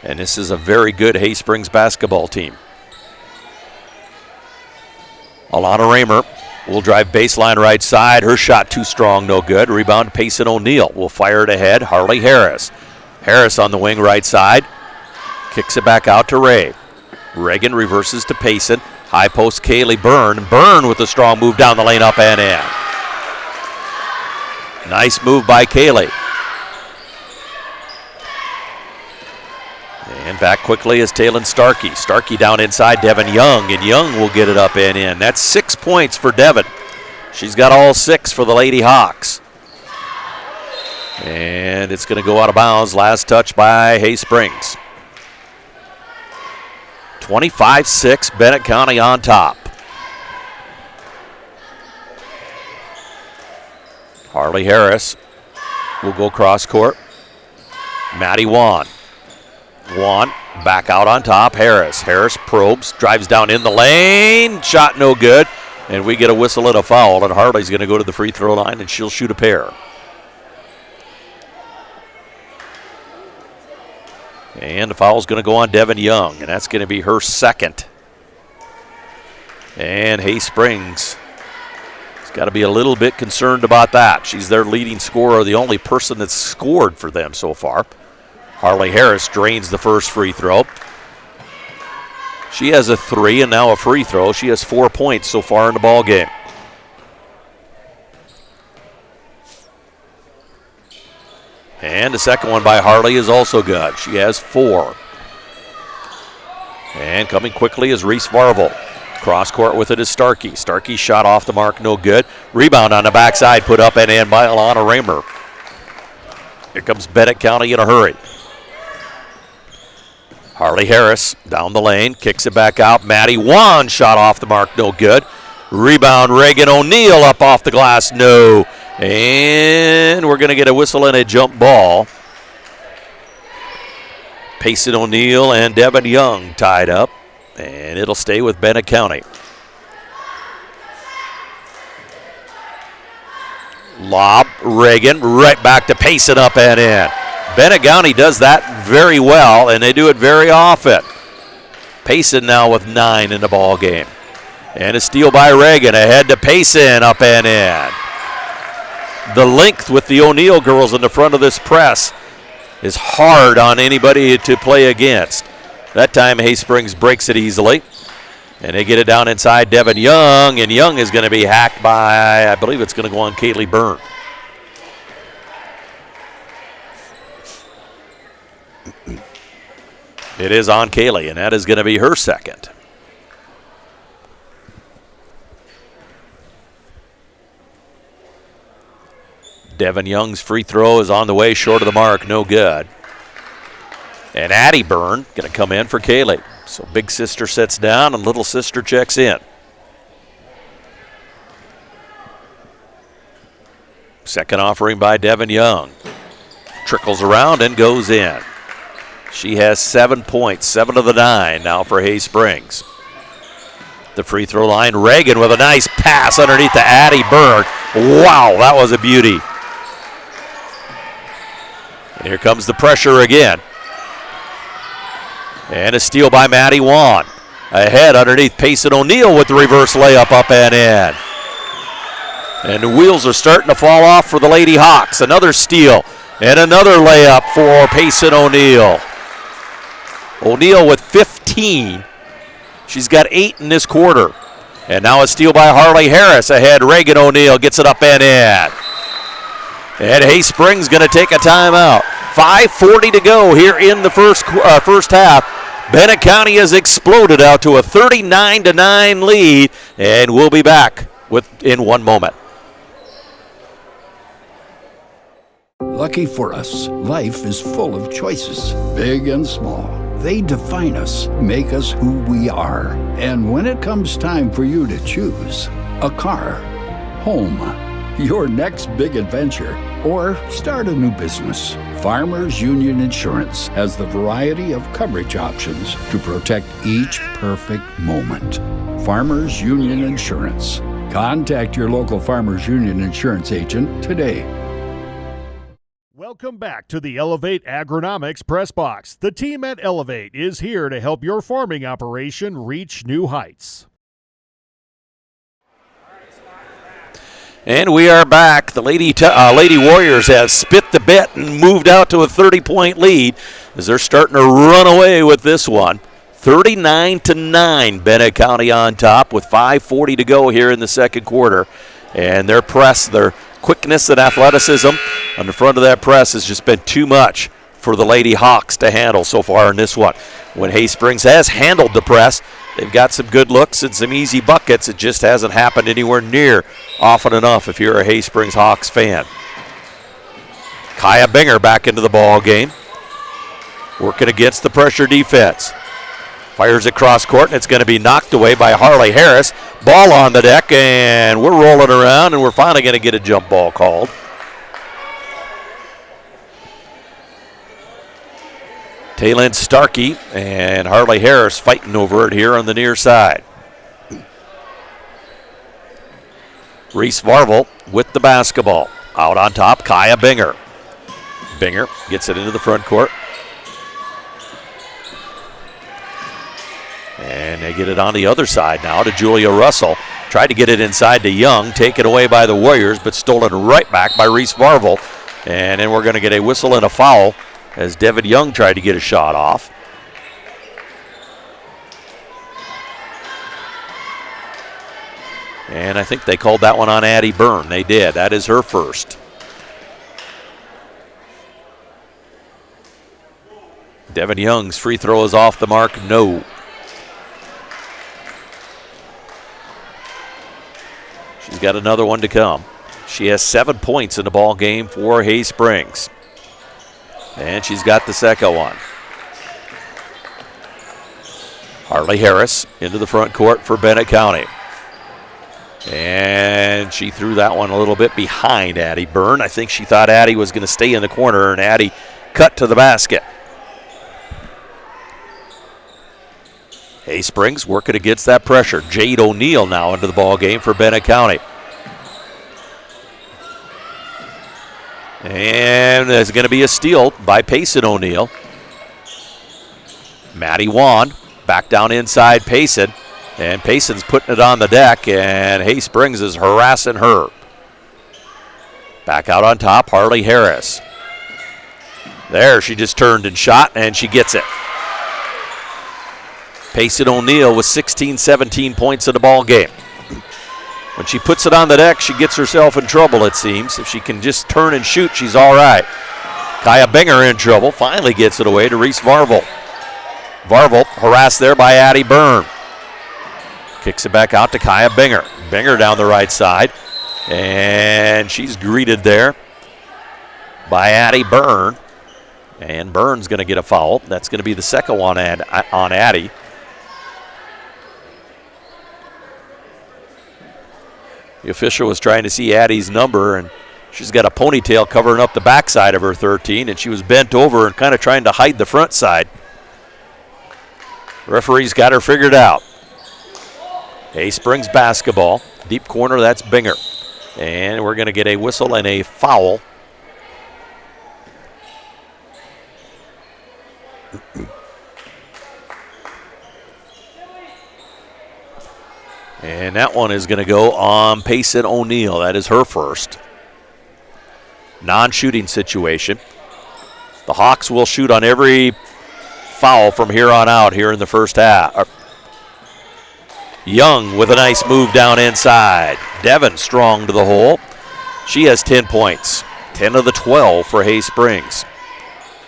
And this is a very good Hay Springs basketball team. Alana Raymer will drive baseline right side. Her shot too strong, no good. Rebound, Payson O'Neill will fire it ahead. Harley Harris. Harris on the wing right side. Kicks it back out to Ray. Reagan reverses to Payson. High post, Kaylee Byrne. Byrne with a strong move down the lane, up and in. Nice move by Kaylee. And back quickly is Taylon Starkey. Starkey down inside Devin Young, and Young will get it up and in. That's 6 points for Devin. She's got all 6 for the Lady Hawks. And it's going to go out of bounds. Last touch by Hay Springs. 25-6, Bennett County on top. Harley Harris will go cross court. Maddie Wan. Wan back out on top. Harris. Harris probes, drives down in the lane. Shot no good. And we get a whistle and a foul. And Harley's going to go to the free throw line and she'll shoot a pair. And the foul's going to go on Devin Young, and that's going to be her second. And Hay Springs has got to be a little bit concerned about that. She's their leading scorer, the only person that's scored for them so far. Harley Harris drains the first free throw. She has a 3 and now a free throw. She has 4 points so far in the ball game. And the second one by Harley is also good. She has 4. And coming quickly is Reese Varvel. Cross court with it is Starkey. Starkey shot off the mark, no good. Rebound on the backside, put up and in by Alana Raymer. Here comes Bennett County in a hurry. Harley Harris down the lane, kicks it back out. Maddie Wan shot off the mark, no good. Rebound, Reagan O'Neill up off the glass, no. And we're going to get a whistle and a jump ball. Payson O'Neill and Devin Young tied up, and it'll stay with Bennett County. Lob, Reagan, right back to Payson, up and in. Bennett County does that very well, and they do it very often. Payson now with 9 in the ball game. And a steal by Reagan, ahead to Payson, up and in. The length with the O'Neill girls in the front of this press is hard on anybody to play against. That time Hay Springs breaks it easily. And they get it down inside Devin Young, and Young is going to be hacked by, I believe it's going to go on Kaylee Byrne. It is on Kaylee, and that is going to be her second. Devin Young's free throw is on the way, short of the mark, no good. And Addie Byrne going to come in for Kaylee. So big sister sits down and little sister checks in. Second offering by Devin Young. Trickles around and goes in. She has 7 points, 7 of the 9 now for Hay Springs. The free throw line, Reagan with a nice pass underneath to Addie Byrne. Wow, that was a beauty. And here comes the pressure again. And a steal by Maddie Wan. Ahead underneath Payson O'Neill with the reverse layup, up and in. And the wheels are starting to fall off for the Lady Hawks. Another steal and another layup for Payson O'Neill. O'Neill with 15. She's got 8 in this quarter. And now a steal by Harley Harris. Ahead, Reagan O'Neill gets it up and in. And Hay Springs going to take a timeout. 5:40 to go here in the first half. Bennett County has exploded out to a 39-9 lead, and we'll be back in 1 moment. Lucky for us, life is full of choices, big and small. They define us, make us who we are. And when it comes time for you to choose, a car, home, your next big adventure, or start a new business, Farmers Union Insurance has the variety of coverage options to protect each perfect moment. Farmers Union Insurance. Contact your local Farmers Union Insurance agent today. Welcome back to the Elevate Agronomics Press Box. The team at Elevate is here to help your farming operation reach new heights. And we are back. The Lady Warriors have spit the bit and moved out to a 30-point lead as they're starting to run away with this one. 39-9, Bennett County on top with 5:40 to go here in the second quarter. And their press, their quickness and athleticism on the front of that press has just been too much for the Lady Hawks to handle so far in this one. When Hay Springs has handled the press, they've got some good looks and some easy buckets. It just hasn't happened anywhere near often enough if you're a Hay Springs Hawks fan. Kaya Binger back into the ball game, working against the pressure defense. Fires it cross court, and it's going to be knocked away by Harley Harris. Ball on the deck, and we're rolling around, and we're finally going to get a jump ball called. Taylin Starkey and Harley Harris fighting over it here on the near side. Reese Varvel with the basketball. Out on top, Kaya Binger. Binger gets it into the front court. And they get it on the other side now to Julia Russell. Tried to get it inside to Young, taken away by the Warriors, but stolen right back by Reese Varvel. And then we're going to get a whistle and a foul as Devin Young tried to get a shot off. And I think they called that one on Addie Byrne. They did. That is her first. Devin Young's free throw is off the mark. No. She's got another one to come. She has 7 points in the ball game for Hay Springs. And she's got the second one. Harley Harris into the front court for Bennett County. And she threw that one a little bit behind Addie Byrne. I think she thought Addie was going to stay in the corner, and Addie cut to the basket. Hay Springs working against that pressure. Jade O'Neill now into the ball game for Bennett County. And there's going to be a steal by Payson O'Neill. Maddie Wan back down inside Payson. And Payson's putting it on the deck, and Hay Springs is harassing her. Back out on top, Harley Harris. There, she just turned and shot, and she gets it. Payson O'Neill with 16, 17 points in the ball game. When she puts it on the deck, she gets herself in trouble, it seems. If she can just turn and shoot, she's all right. Kaya Binger in trouble, finally gets it away to Reese Varvel. Varvel harassed there by Addie Byrne. Kicks it back out to Kaya Binger. Binger down the right side. And she's greeted there by Addie Byrne. And Byrne's going to get a foul. That's going to be the second one on Addie. The official was trying to see Addie's number, and she's got a ponytail covering up the backside of her 13, and she was bent over and kind of trying to hide the front side. Referee's got her figured out. Hay Springs basketball. Deep corner, that's Binger. And we're going to get a whistle and a foul. And that one is going to go on Payson O'Neill. That is her first. Non-shooting situation. The Hawks will shoot on every foul from here on out here in the first half. Young with a nice move down inside. Devin strong to the hole. She has 10 points. 10 of the 12 for Hay Springs.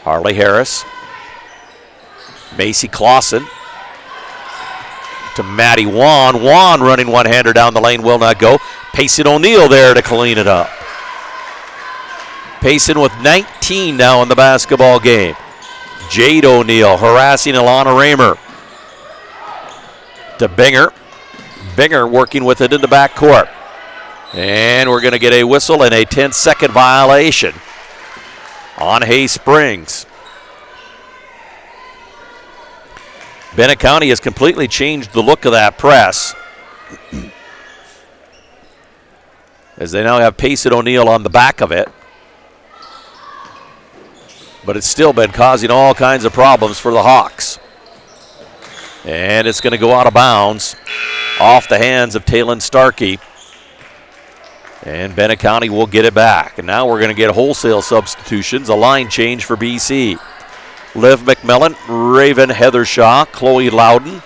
Harley Harris Macy Clausen to Maddie Wan. Wan running one-hander down the lane, will not go. Payson O'Neill there to clean it up. Payson with 19 now in the basketball game. Jade O'Neill harassing Alana Raymer. To Binger. Binger working with it in the backcourt. And we're going to get a whistle and a 10-second violation on Hay Springs. Bennett County has completely changed the look of that press, as they now have Payson O'Neill on the back of it. But it's still been causing all kinds of problems for the Hawks. And it's going to go out of bounds off the hands of Taylon Starkey. And Bennett County will get it back. And now we're going to get wholesale substitutions, a line change for BC. Liv McMillan, Raven Heathershaw, Chloe Loudon,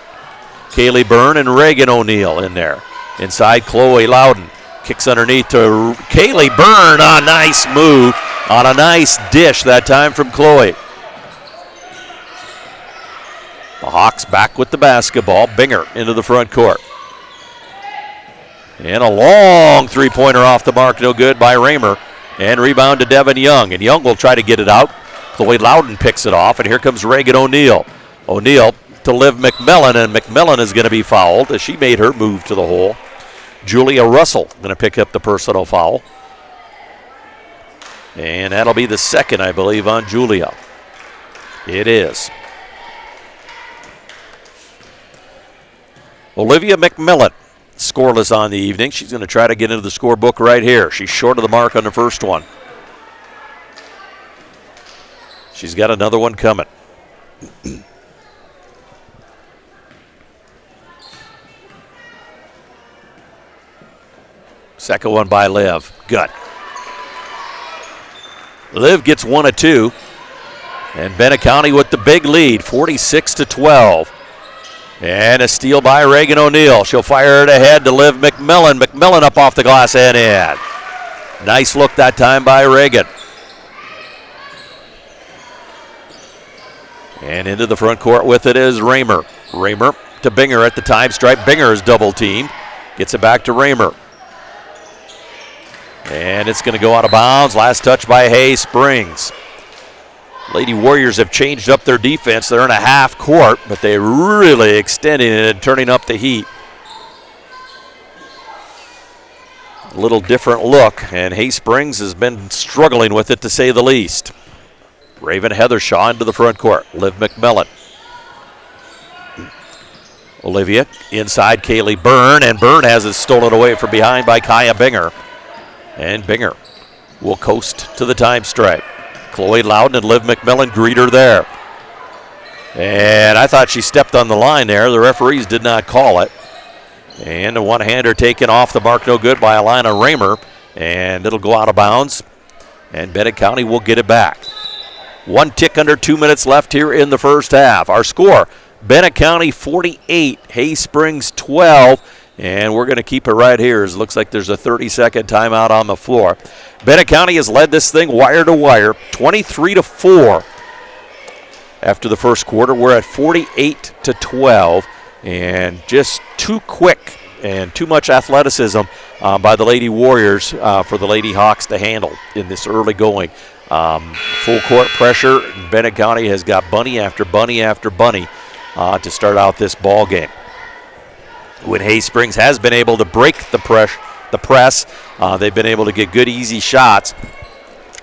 Kaylee Byrne, and Reagan O'Neill in there. Inside, Chloe Loudon kicks underneath to Kaylee Byrne. A nice move on a nice dish that time from Chloe. The Hawks back with the basketball. Binger into the front court. And a long three-pointer off the mark, no good by Raymer. And rebound to Devin Young. And Young will try to get it out. Chloe Loudon picks it off, and here comes Reagan O'Neill. O'Neill to Liv McMillan, and McMillan is going to be fouled as she made her move to the hole. Julia Russell going to pick up the personal foul. And that'll be the second, I believe, on Julia. It is. Olivia McMillan, scoreless on the evening. She's going to try to get into the scorebook right here. She's short of the mark on the first one. She's got another one coming. Second one by Liv. Good. Liv gets 1 of 2. And Bennett County with the big lead, 46-12. And a steal by Reagan O'Neill. She'll fire it ahead to Liv McMillan. McMillan up off the glass and in. Nice look that time by Reagan. And into the front court with it is Raymer. Raymer to Binger at the time stripe. Binger is double teamed. Gets it back to Raymer. And it's going to go out of bounds. Last touch by Hay Springs. Lady Warriors have changed up their defense. They're in a half court, but they're really extending it and turning up the heat. A little different look, and Hay Springs has been struggling with it to say the least. Raven Heathershaw into the front court. Liv McMillan. Olivia inside Kaylee Byrne, and Byrne has it stolen away from behind by Kaya Binger. And Binger will coast to the time stripe. Chloe Loudon and Liv McMillan greet her there. And I thought she stepped on the line there. The referees did not call it. And a one-hander taken off the mark, no good by Alana Raymer. And it'll go out of bounds. And Bennett County will get it back. 1 tick under 2 minutes left here in the first half. Our score, Bennett County 48, Hay Springs 12. And we're going to keep it right here. It looks like there's a 30-second timeout on the floor. Bennett County has led this thing wire to wire, 23-4. After the first quarter, we're at 48-12. And just too quick and too much athleticism by the Lady Warriors for the Lady Hawks to handle in this early going. Full court pressure. Bennett County has got bunny after bunny after bunny to start out this ball game. When Hay Springs has been able to break the press, they've been able to get good, easy shots.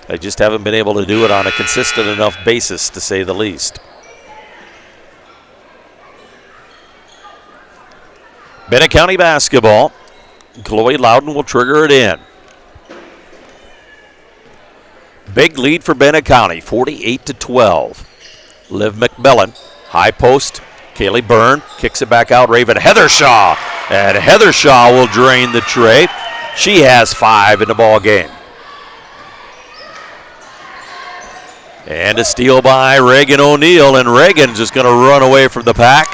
They just haven't been able to do it on a consistent enough basis, to say the least. Bennett County basketball. Chloe Loudon will trigger it in. Big lead for Bennett County, 48-12. Liv McMillan, high post. Kaylee Byrne kicks it back out. Raven Heathershaw. And Heathershaw will drain the tray. She has 5 in the ball game. And a steal by Reagan O'Neill. And Reagan's just going to run away from the pack.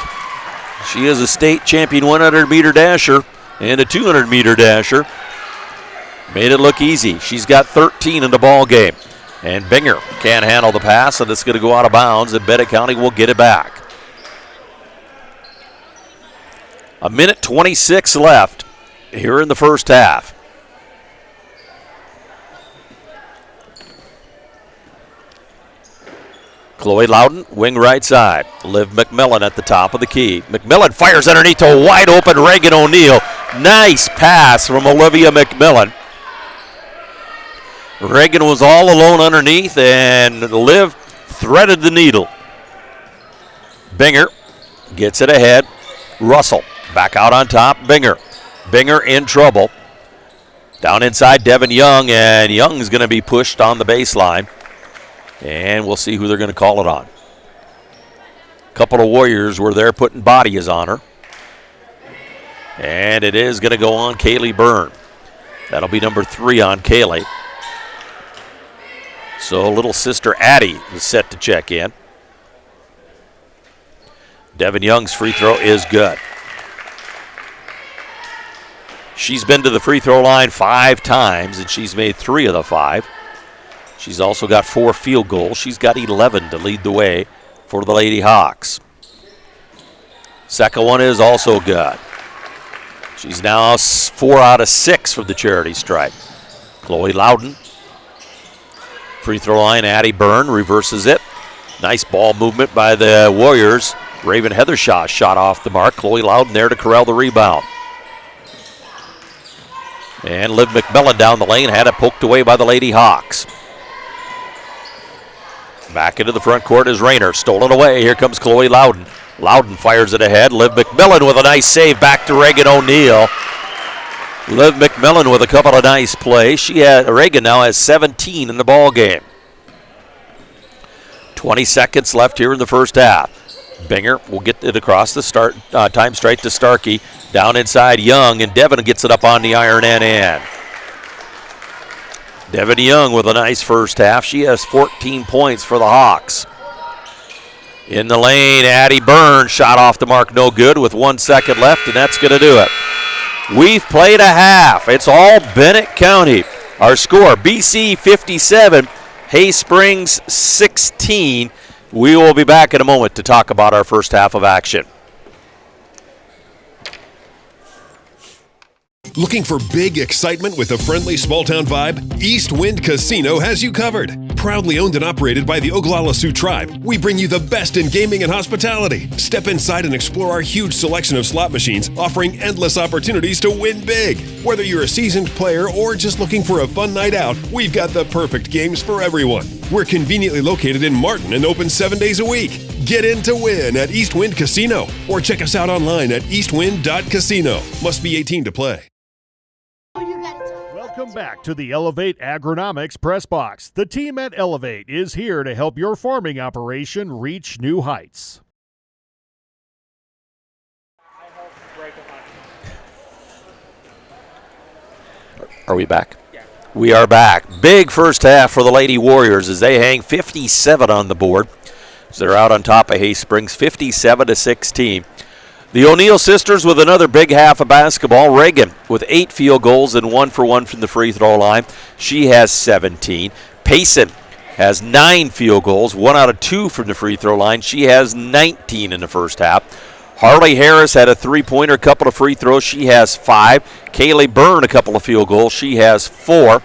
She is a state champion 100-meter dasher and a 200-meter dasher. Made it look easy. She's got 13 in the ball game. And Binger can't handle the pass, and it's going to go out of bounds, and Bennett County will get it back. A minute 26 left here in the first half. Chloe Loudon, wing right side. Liv McMillan at the top of the key. McMillan fires underneath to a wide open Reagan O'Neill. Nice pass from Olivia McMillan. Reagan was all alone underneath, and Liv threaded the needle. Binger gets it ahead. Russell back out on top. Binger in trouble. Down inside Devin Young, and Young's going to be pushed on the baseline. And we'll see who they're going to call it on. A couple of Warriors were there putting bodies on her. And it is going to go on Kaylee Byrne. That'll be number 3 on Kaylee. So little sister Addie is set to check in. Devin Young's free throw is good. She's been to the free throw line 5 times, and she's made 3 of the 5. She's also got 4 field goals. She's got 11 to lead the way for the Lady Hawks. Second one is also good. She's now 4 out of 6 from the charity stripe. Chloe Loudon. Free throw line, Addie Byrne reverses it. Nice ball movement by the Warriors. Raven Heathershaw shot off the mark. Chloe Loudon there to corral the rebound. And Liv McMillan down the lane had it poked away by the Lady Hawks. Back into the front court is Rayner. Stolen away. Here comes Chloe Loudon. Loudon fires it ahead. Liv McMillan with a nice save back to Reagan O'Neill. Liv McMillan with a couple of nice plays. Reagan now has 17 in the ball game. 20 seconds left here in the first half. Binger will get it across the time straight to Starkey. Down inside Young, and Devin gets it up on the iron end. Devin Young with a nice first half. She has 14 points for the Hawks. In the lane, Addie Byrne shot off the mark, no good with 1 second left, and that's going to do it. We've played a half. It's all Bennett County. Our score, BC 57, Hay Springs 16. We will be back in a moment to talk about our first half of action. Looking for big excitement with a friendly small-town vibe? East Wind Casino has you covered. Proudly owned and operated by the Oglala Sioux Tribe, we bring you the best in gaming and hospitality. Step inside and explore our huge selection of slot machines, offering endless opportunities to win big. Whether you're a seasoned player or just looking for a fun night out, we've got the perfect games for everyone. We're conveniently located in Martin and open 7 days a week. Get in to win at East Wind Casino or check us out online at eastwind.casino. Must be 18 to play. Welcome back to the Elevate Agronomics Press Box. The team at Elevate is here to help your farming operation reach new heights. Are we back? Yeah. We are back. Big first half for the Lady Warriors as they hang 57 on the board. So they're out on top of Hay Springs, 57-16. The O'Neill sisters with another big half of basketball. Reagan with 8 field goals and 1 for 1 from the free throw line. She has 17. Payson has 9 field goals, 1 out of 2 from the free throw line. She has 19 in the first half. Harley Harris had a 3-pointer, a couple of free throws. She has 5. Kaylee Byrne, a couple of field goals. She has 4.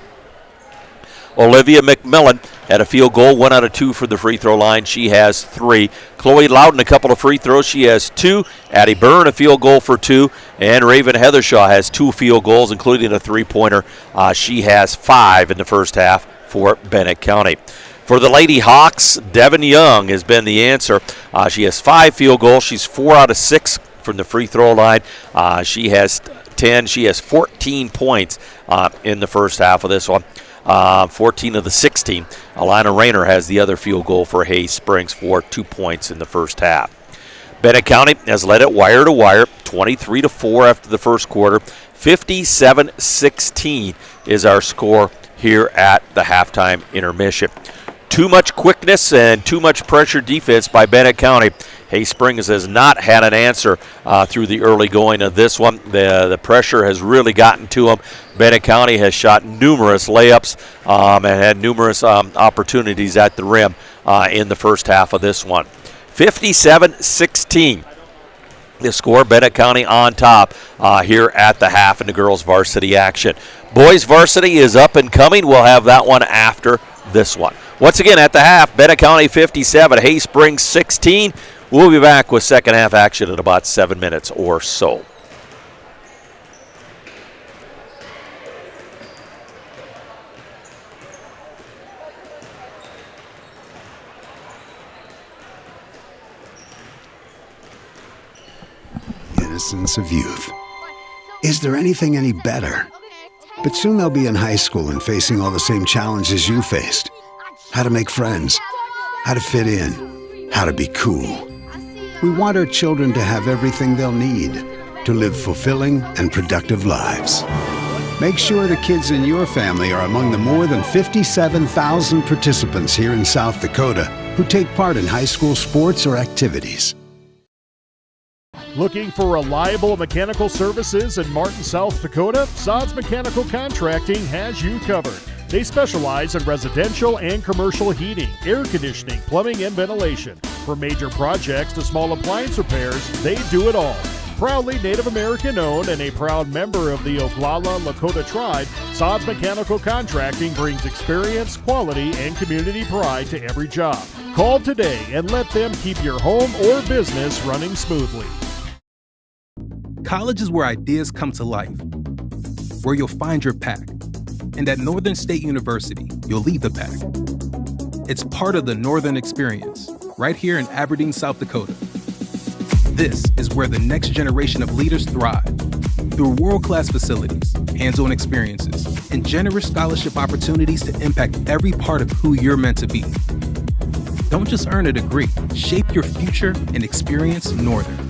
Olivia McMillan had a field goal, 1 out of 2 from the free throw line. She has 3. Chloe Loudon, a couple of free throws. She has 2. Addie Byrne, a field goal for 2. And Raven Heathershaw has 2 field goals, including a 3-pointer. She has 5 in the first half for Bennett County. For the Lady Hawks, Devin Young has been the answer. She has 5 field goals. She's 4 out of 6 from the free throw line. She has 10. She has 14 points in the first half of this one. 14 of the 16. Alana Rayner has the other field goal for Hay Springs for 2 points in the first half. Bennett County has led it wire to wire, 23-4 after the first quarter. 57-16 is our score here at the halftime intermission. Too much quickness and too much pressure defense by Bennett County. Hay Springs has not had an answer through the early going of this one. The pressure has really gotten to them. Bennett County has shot numerous layups and had numerous opportunities at the rim in the first half of this one. 57-16. The score, Bennett County on top here at the half in the girls' varsity action. Boys' varsity is up and coming. We'll have that one after this one. Once again, at the half, Bennett County 57, Hay Springs 16. We'll be back with second half action in about 7 minutes or so. Innocence of youth. Is there anything any better? But soon they'll be in high school and facing all the same challenges you faced. How to make friends, how to fit in, how to be cool. We want our children to have everything they'll need to live fulfilling and productive lives. Make sure the kids in your family are among the more than 57,000 participants here in South Dakota who take part in high school sports or activities. Looking for reliable mechanical services in Martin, South Dakota? Sods Mechanical Contracting has you covered. They specialize in residential and commercial heating, air conditioning, plumbing, and ventilation. From major projects to small appliance repairs, they do it all. Proudly Native American owned and a proud member of the Oglala Lakota tribe, Sods Mechanical Contracting brings experience, quality, and community pride to every job. Call today and let them keep your home or business running smoothly. College is where ideas come to life, where you'll find your pack. And at Northern State University, you'll leave the pack. It's part of the Northern Experience, right here in Aberdeen, South Dakota. This is where the next generation of leaders thrive, through world-class facilities, hands-on experiences, and generous scholarship opportunities to impact every part of who you're meant to be. Don't just earn a degree, shape your future and experience Northern.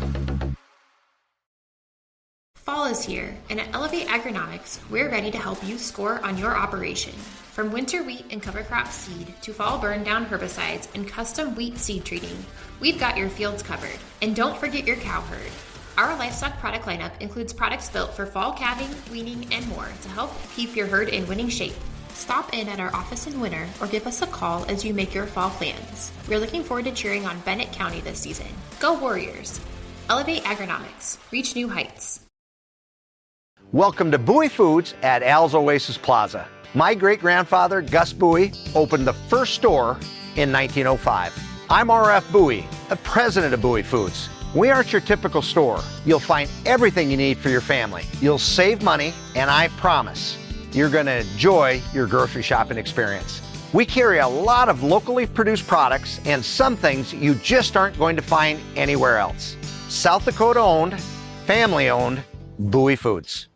Fall is here, and at Elevate Agronomics, we're ready to help you score on your operation. From winter wheat and cover crop seed to fall burn down herbicides and custom wheat seed treating, we've got your fields covered. And don't forget your cow herd. Our livestock product lineup includes products built for fall calving, weaning, and more to help keep your herd in winning shape. Stop in at our office in winter or give us a call as you make your fall plans. We're looking forward to cheering on Bennett County this season. Go Warriors! Elevate Agronomics. Reach new heights. Welcome to Bowie Foods at Al's Oasis Plaza. My great-grandfather, Gus Bowie, opened the first store in 1905. I'm R.F. Bowie, the president of Bowie Foods. We aren't your typical store. You'll find everything you need for your family. You'll save money, and I promise you're going to enjoy your grocery shopping experience. We carry a lot of locally produced products and some things you just aren't going to find anywhere else. South Dakota owned, family owned, Bowie Foods.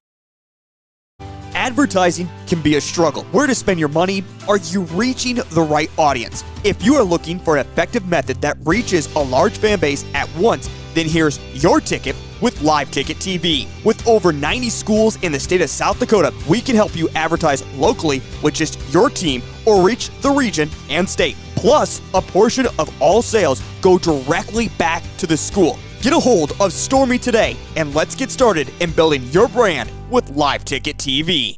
Advertising can be a struggle. Where to spend your money? Are you reaching the right audience? If you are looking for an effective method that reaches a large fan base at once, then here's your ticket with Live Ticket TV. With over 90 schools in the state of South Dakota, we can help you advertise locally with just your team or reach the region and state. Plus, a portion of all sales go directly back to the school. Get a hold of Stormy today and let's get started in building your brand with Live Ticket TV.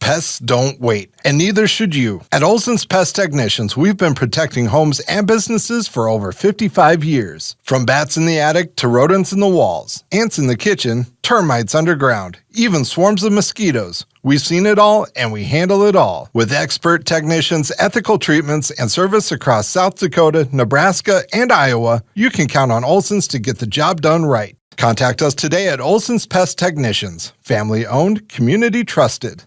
Pests don't wait, and neither should you. At Olson's Pest Technicians, we've been protecting homes and businesses for over 55 years. From bats in the attic to rodents in the walls, ants in the kitchen, termites underground, even swarms of mosquitoes. We've seen it all, and we handle it all. With expert technicians, ethical treatments, and service across South Dakota, Nebraska, and Iowa, you can count on Olson's to get the job done right. Contact us today at Olson's Pest Technicians. Family-owned, community-trusted.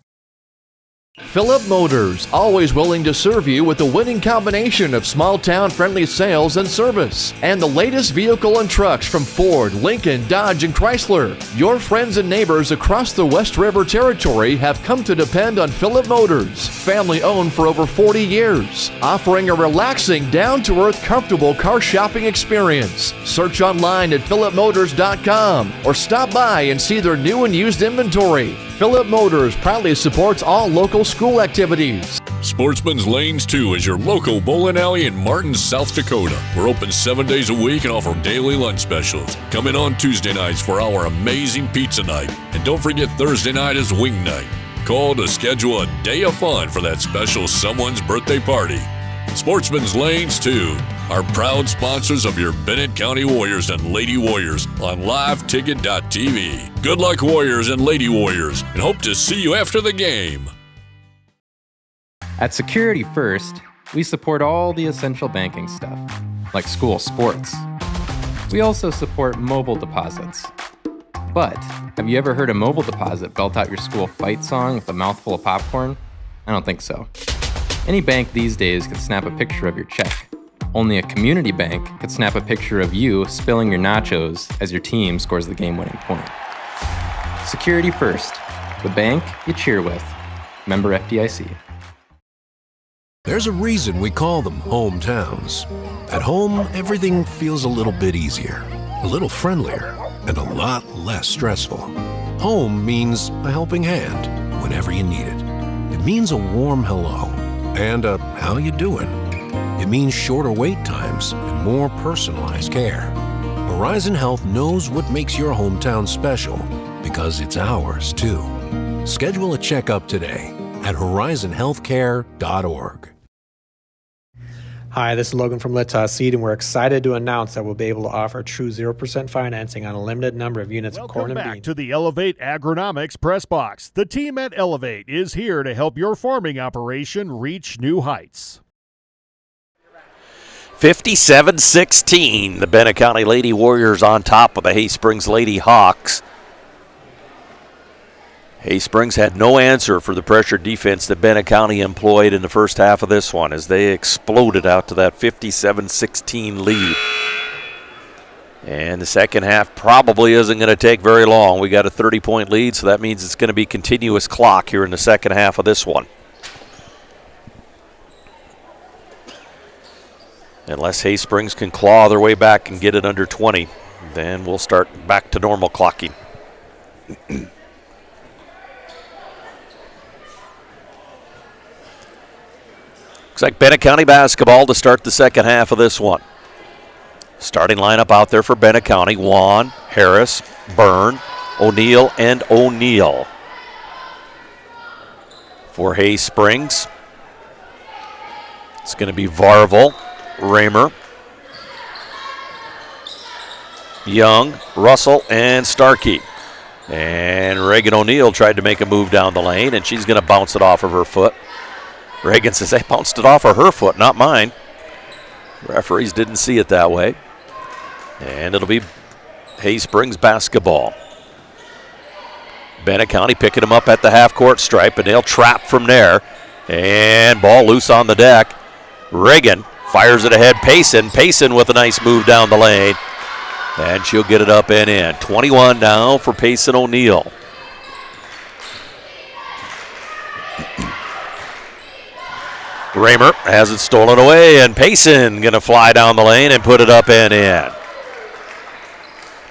Phillip Motors, always willing to serve you with the winning combination of small-town friendly sales and service. And the latest vehicle and trucks from Ford, Lincoln, Dodge, and Chrysler. Your friends and neighbors across the West River Territory have come to depend on Phillip Motors, family-owned for over 40 years, offering a relaxing, down-to-earth, comfortable car shopping experience. Search online at phillipmotors.com or stop by and see their new and used inventory. Phillip Motors proudly supports all local school activities. Sportsman's Lanes 2 is your local bowling alley in Martin, South Dakota. We're open 7 days a week and offer daily lunch specials. Come in on Tuesday nights for our amazing pizza night. And don't forget Thursday night is wing night. Call to schedule a day of fun for that special someone's birthday party. Sportsman's Lanes 2 are proud sponsors of your Bennett County Warriors and Lady Warriors on liveticket.tv. Good luck, Warriors and Lady Warriors, and hope to see you after the game. At Security First, we support all the essential banking stuff, like school sports. We also support mobile deposits. But have you ever heard a mobile deposit belt out your school fight song with a mouthful of popcorn? I don't think so. Any bank these days can snap a picture of your check. Only a community bank could snap a picture of you spilling your nachos as your team scores the game-winning point. Security First, the bank you cheer with. Member FDIC. There's a reason we call them hometowns. At home, everything feels a little bit easier, a little friendlier, and a lot less stressful. Home means a helping hand whenever you need it. It means a warm hello and a how you doing. It means shorter wait times and more personalized care. Horizon Health knows what makes your hometown special because it's ours too. Schedule a checkup today at horizonhealthcare.org. Hi, this is Logan from Litas Seed, and we're excited to announce that we'll be able to offer true 0% financing on a limited number of units of corn and Welcome beans. back to the Elevate Agronomics Press Box. The team at Elevate is here to help your farming operation reach new heights. 57-16, the Bennett County Lady Warriors on top of the Hay Springs Lady Hawks. Hay Springs had no answer for the pressure defense that Bennett County employed in the first half of this one as they exploded out to that 57-16 lead. And the second half probably isn't going to take very long. We got a 30-point lead, so that means it's going to be continuous clock here in the second half of this one. Unless Hay Springs can claw their way back and get it under 20, then we'll start back to normal clocking. Looks like Bennett County basketball to start the second half of this one. Starting lineup out there for Bennett County: Juan, Harris, Byrne, O'Neill, and O'Neill. For Hay Springs, it's going to be Varvel, Raymer, Young, Russell, and Starkey. And Reagan O'Neill tried to make a move down the lane, and she's going to bounce it off of her foot. Reagan says, I bounced it off of her foot, not mine. Referees didn't see it that way. And it'll be Hay Springs basketball. Bennett County picking them up at the half-court stripe, and they'll trap from there. And ball loose on the deck. Reagan fires it ahead. Payson with a nice move down the lane. And she'll get it up and in. 21 now for Payson O'Neill. Raymer has it stolen away, and Payson going to fly down the lane and put it up and in.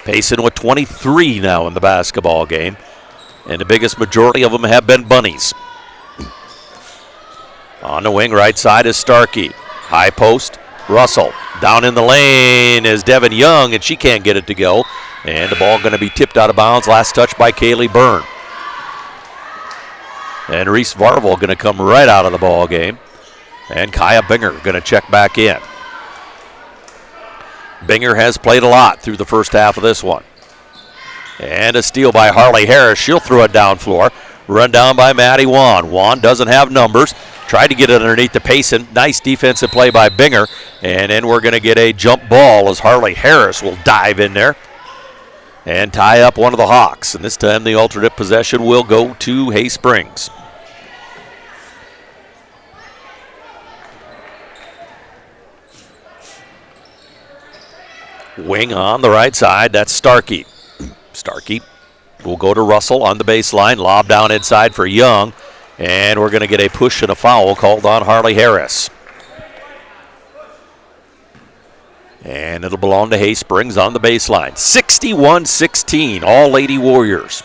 Payson with 23 now in the basketball game, and the biggest majority of them have been bunnies. On the wing right side is Starkey. High post, Russell. Down in the lane is Devin Young, and she can't get it to go. And the ball going to be tipped out of bounds. Last touch by Kaylee Byrne. And Reese Varvel going to come right out of the ball game. And Kaya Binger going to check back in. Binger has played a lot through the first half of this one. And a steal by Harley Harris. She'll throw it down floor. Run down by Maddie Wan. Wan doesn't have numbers. Tried to get it underneath the Payson. Nice defensive play by Binger. And then we're going to get a jump ball as Harley Harris will dive in there and tie up one of the Hawks. And this time the alternate possession will go to Hay Springs. Wing on the right side, that's Starkey. Starkey will go to Russell on the baseline, lob down inside for Young, and we're going to get a push and a foul called on Harley Harris. And it'll belong to Hay Springs on the baseline. 61-16, all Lady Warriors.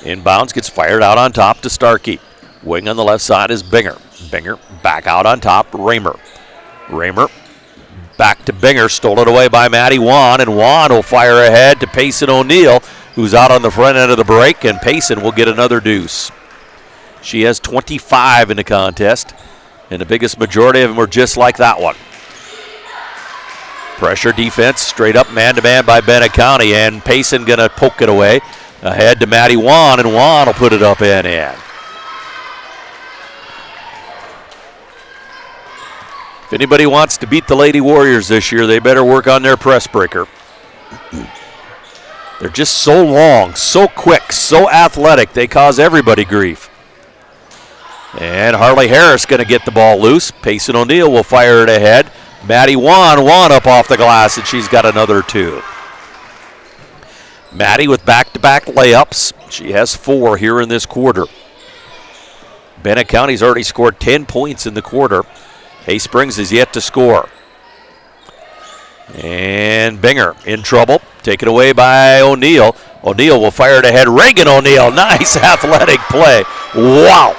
Inbounds gets fired out on top to Starkey. Wing on the left side is Binger. Binger back out on top, Raymer. Raymer back to Binger, stole it away by Maddie Wan, and Wan will fire ahead to Payson O'Neill, who's out on the front end of the break, and Payson will get another deuce. She has 25 in the contest, and the biggest majority of them are just like that one. Pressure defense, straight up man-to-man by Bennett County, and Payson going to poke it away. Ahead to Maddie Wan, and Wan will put it up and in. If anybody wants to beat the Lady Warriors this year, they better work on their press breaker. They're just so long, so quick, so athletic, they cause everybody grief. And Harley Harris going to get the ball loose. Payson O'Neill will fire it ahead. Maddie Wan up off the glass, and she's got another 2. Maddie with back-to-back layups. She has 4 here in this quarter. Bennett County's already scored 10 points in the quarter. Hay Springs is yet to score. And Binger in trouble. Taken away by O'Neill. O'Neill will fire it ahead. Reagan O'Neill, nice athletic play. Wow.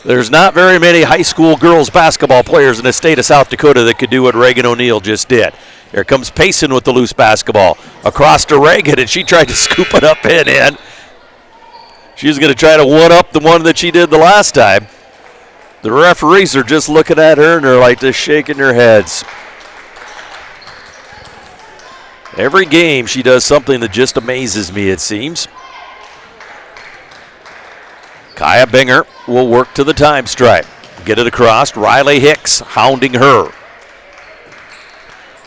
There's not very many high school girls basketball players in the state of South Dakota that could do what Reagan O'Neill just did. Here comes Payson with the loose basketball. Across to Reagan, and she tried to scoop it up and in. She's going to try to one-up the one that she did the last time. The referees are just looking at her, and they're like just shaking their heads. Every game she does something that just amazes me, it seems. Kaya Binger will work to the time stripe. Get it across. Riley Hicks hounding her.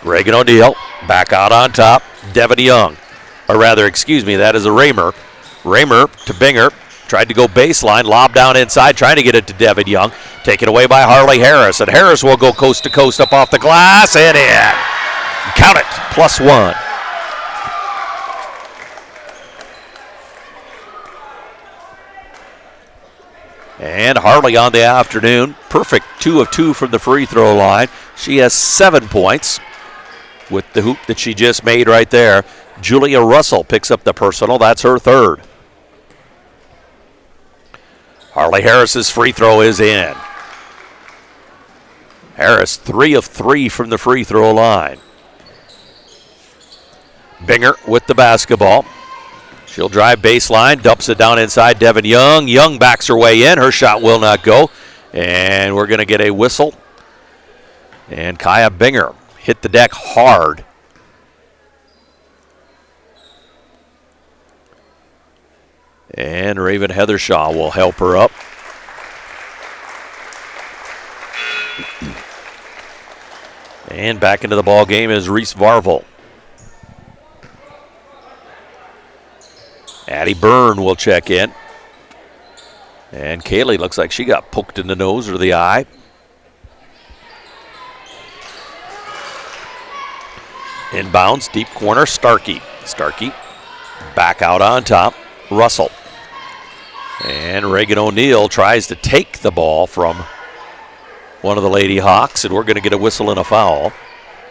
Reagan O'Neill back out on top. Devin Young. Or rather, excuse me, that is a Raymer. Raymer to Binger. Tried to go baseline. Lob down inside. Trying to get it to Devin Young. Taken away by Harley Harris. And Harris will go coast to coast up off the glass and in. Count it. +1. And Harley on the afternoon. Perfect 2 of 2 from the free throw line. She has 7 points with the hoop that she just made right there. Julia Russell picks up the personal. That's her 3rd. Harley Harris's free throw is in. Harris 3 of 3 from the free throw line. Binger with the basketball. She'll drive baseline, dumps it down inside Devin Young. Young backs her way in. Her shot will not go. And we're going to get a whistle. And Kaya Binger hit the deck hard. And Raven Heathershaw will help her up. And back into the ball game is Reese Varvel. Addie Byrne will check in. And Kaylee looks like she got poked in the nose or the eye. Inbounds, deep corner, Starkey. Starkey back out on top. Russell. And Reagan O'Neill tries to take the ball from one of the Lady Hawks, and we're going to get a whistle and a foul.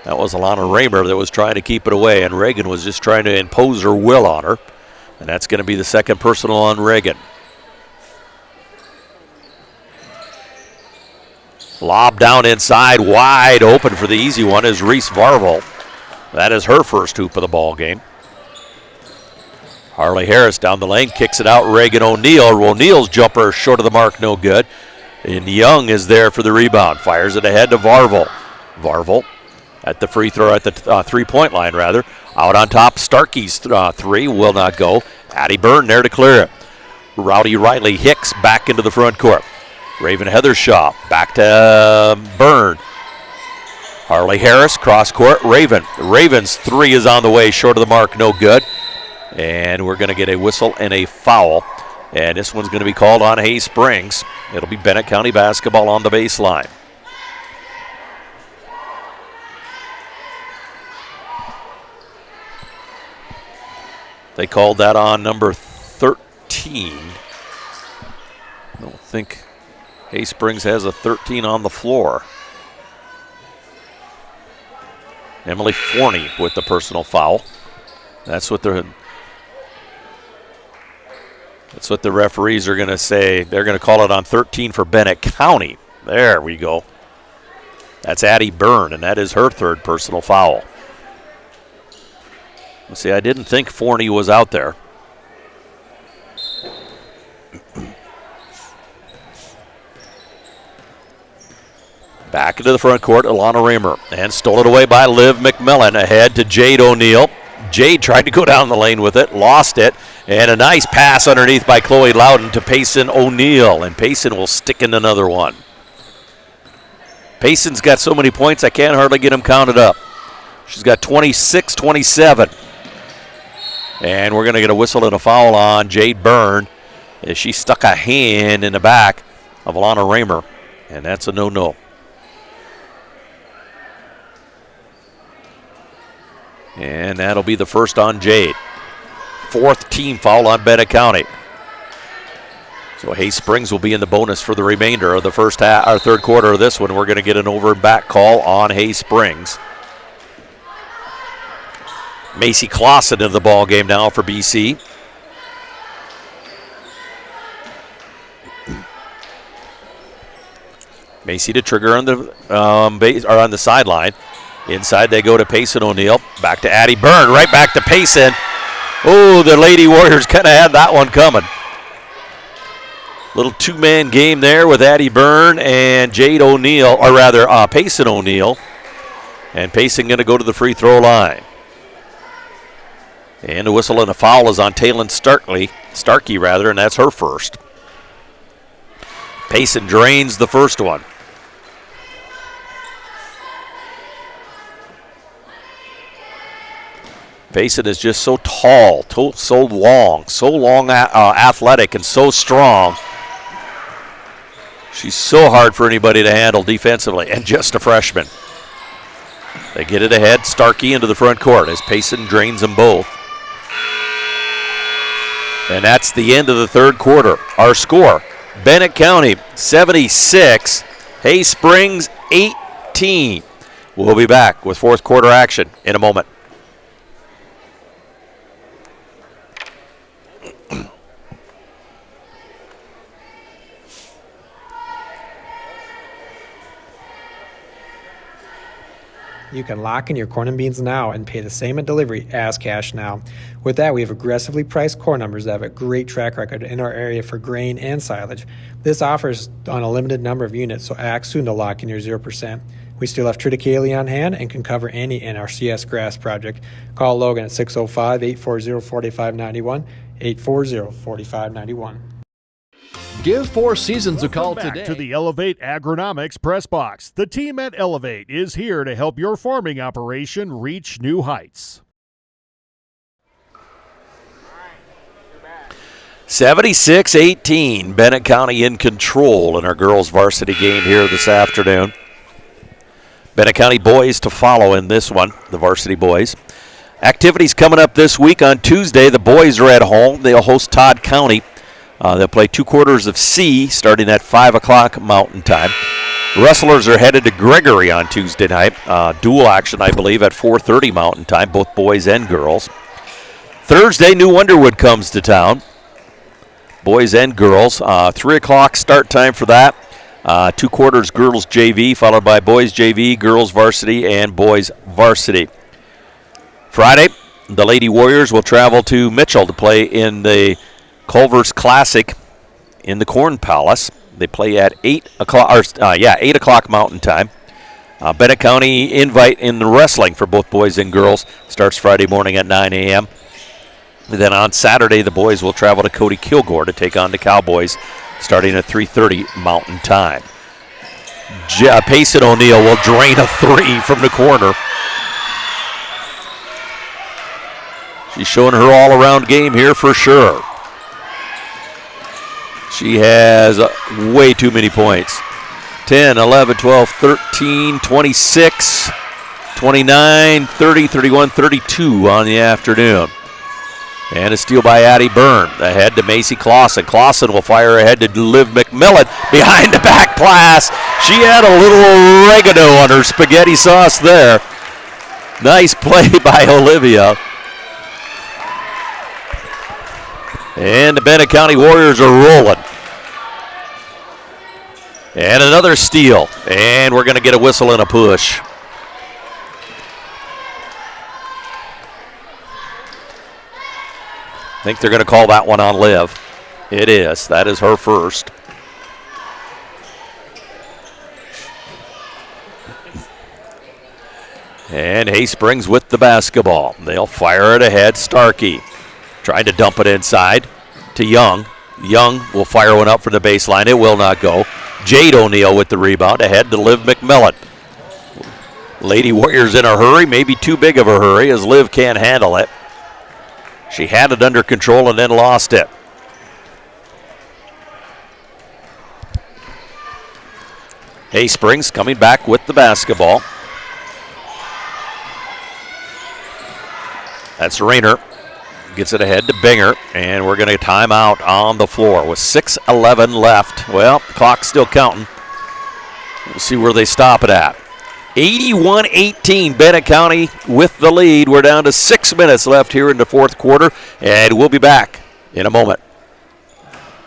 That was Alana Raymer that was trying to keep it away, and Reagan was just trying to impose her will on her. And that's going to be the 2nd personal on Reagan. Lob down inside, wide open for the easy one is Reese Varvel. That is her first hoop of the ball game. Harley Harris down the lane, kicks it out. Reagan O'Neill. O'Neill's jumper short of the mark, no good. And Young is there for the rebound. Fires it ahead to Varvel. Varvel at the free throw, at the 3-point line, rather. Out on top, Starkey's 3 will not go. Addie Byrne there to clear it. Rowdy Riley Hicks back into the front court. Raven Heathershaw back to Byrne. Harley Harris, cross court, Raven. Raven's 3 is on the way, short of the mark, no good. And we're going to get a whistle and a foul. And this one's going to be called on Hay Springs. It'll be Bennett County basketball on the baseline. They called that on number 13. I don't think Hay Springs has a 13 on the floor. Emily Forney with the personal foul. That's what the referees are going to say. They're going to call it on 13 for Bennett County. There we go. That's Addie Byrne, and that is her 3rd personal foul. Let's see, I didn't think Forney was out there. back into the front court, Alana Raymer. And stole it away by Liv McMillan. Ahead to Jade O'Neill. Jade tried to go down the lane with it, lost it. And a nice pass underneath by Chloe Loudon to Payson O'Neill. And Payson will stick in another one. Payson's got so many points, I can't hardly get him counted up. She's got 26, 27. And we're going to get a whistle and a foul on Jade Byrne as she stuck a hand in the back of Alana Raymer. And that's a no-no. And that'll be the first on Jade. Fourth team foul on Bennett County. So Hay Springs will be in the bonus for the remainder of the third quarter of this one. We're going to get an over and back call on Hay Springs. Macy Clausen in the ball game now for BC. Macy to trigger on the base or on the sideline. Inside they go to Payson O'Neill. Back to Addie Byrne. Right back to Payson. Oh, the Lady Warriors kind of had that one coming. Little two-man game there with Addie Byrne and Jade O'Neill, or rather Payson O'Neill. And Payson going to go to the free throw line. And a whistle and a foul is on Taylon Starkey, and that's her first. Payson drains the first one. Payson is just so tall, so long, athletic, and so strong. She's so hard for anybody to handle defensively, and just a freshman. They get it ahead, Starkey into the front court as Payson drains them both. And that's the end of the third quarter. Our score, Bennett County 76, Hay Springs 18. We'll be back with fourth quarter action in a moment. You can lock in your corn and beans now and pay the same at delivery as cash now. With that, we have aggressively priced corn numbers that have a great track record in our area for grain and silage. This offer is on a limited number of units, so act soon to lock in your 0%. We still have triticale on hand and can cover any NRCS grass project. Call Logan at 605-840-4591, 840-4591. Give Four Seasons a call Welcome back today. to the Elevate Agronomics Press Box. The team at Elevate is here to help your farming operation reach new heights. 76-18, Bennett County in control in our girls varsity game here this afternoon. Bennett County boys to follow in this one, the varsity boys. Activities coming up this week on Tuesday. The boys are at home. They'll host Todd County. They'll play 2 quarters of C starting at 5 o'clock Mountain Time. Wrestlers are headed to Gregory on Tuesday night. Dual action, I believe, at 4:30 Mountain Time, both boys and girls. Thursday, New Underwood comes to town. Boys and girls. 3 o'clock start time for that. 2 quarters girls JV, followed by boys JV, girls varsity, and boys varsity. Friday, the Lady Warriors will travel to Mitchell to play in the Culver's Classic in the Corn Palace. They play at 8 o'clock Mountain Time. Bennett County invite in the wrestling for both boys and girls starts Friday morning at 9 a.m. Then on Saturday, the boys will travel to Cody Kilgore to take on the Cowboys starting at 3:30 Mountain Time. Payson O'Neill will drain a 3 from the corner. She's showing her all-around game here for sure. She has way too many points. 10, 11, 12, 13, 26, 29, 30, 31, 32 on the afternoon. And a steal by Addie Byrne. Ahead to Macy Clausen. Clausen will fire ahead to Liv McMillan. Behind the back pass. She had a little oregano on her spaghetti sauce there. Nice play by Olivia. And the Bennett County Warriors are rolling. And another steal. And we're going to get a whistle and a push. I think they're going to call that one on Liv. It is. That is her first. And Haysprings with the basketball. They'll fire it ahead. Starkey trying to dump it inside to Young. Young will fire one up from the baseline. It will not go. Jade O'Neill with the rebound ahead to Liv McMillan. Lady Warriors in a hurry, maybe too big of a hurry as Liv can't handle it. She had it under control and then lost it. Haysprings coming back with the basketball. That's Rayner. Gets it ahead to Binger, and we're going to time out on the floor with 6:11 left. Well, the clock's still counting. We'll see where they stop it at. 81-18, Bennett County with the lead. We're down to 6 minutes left here in the fourth quarter, and we'll be back in a moment.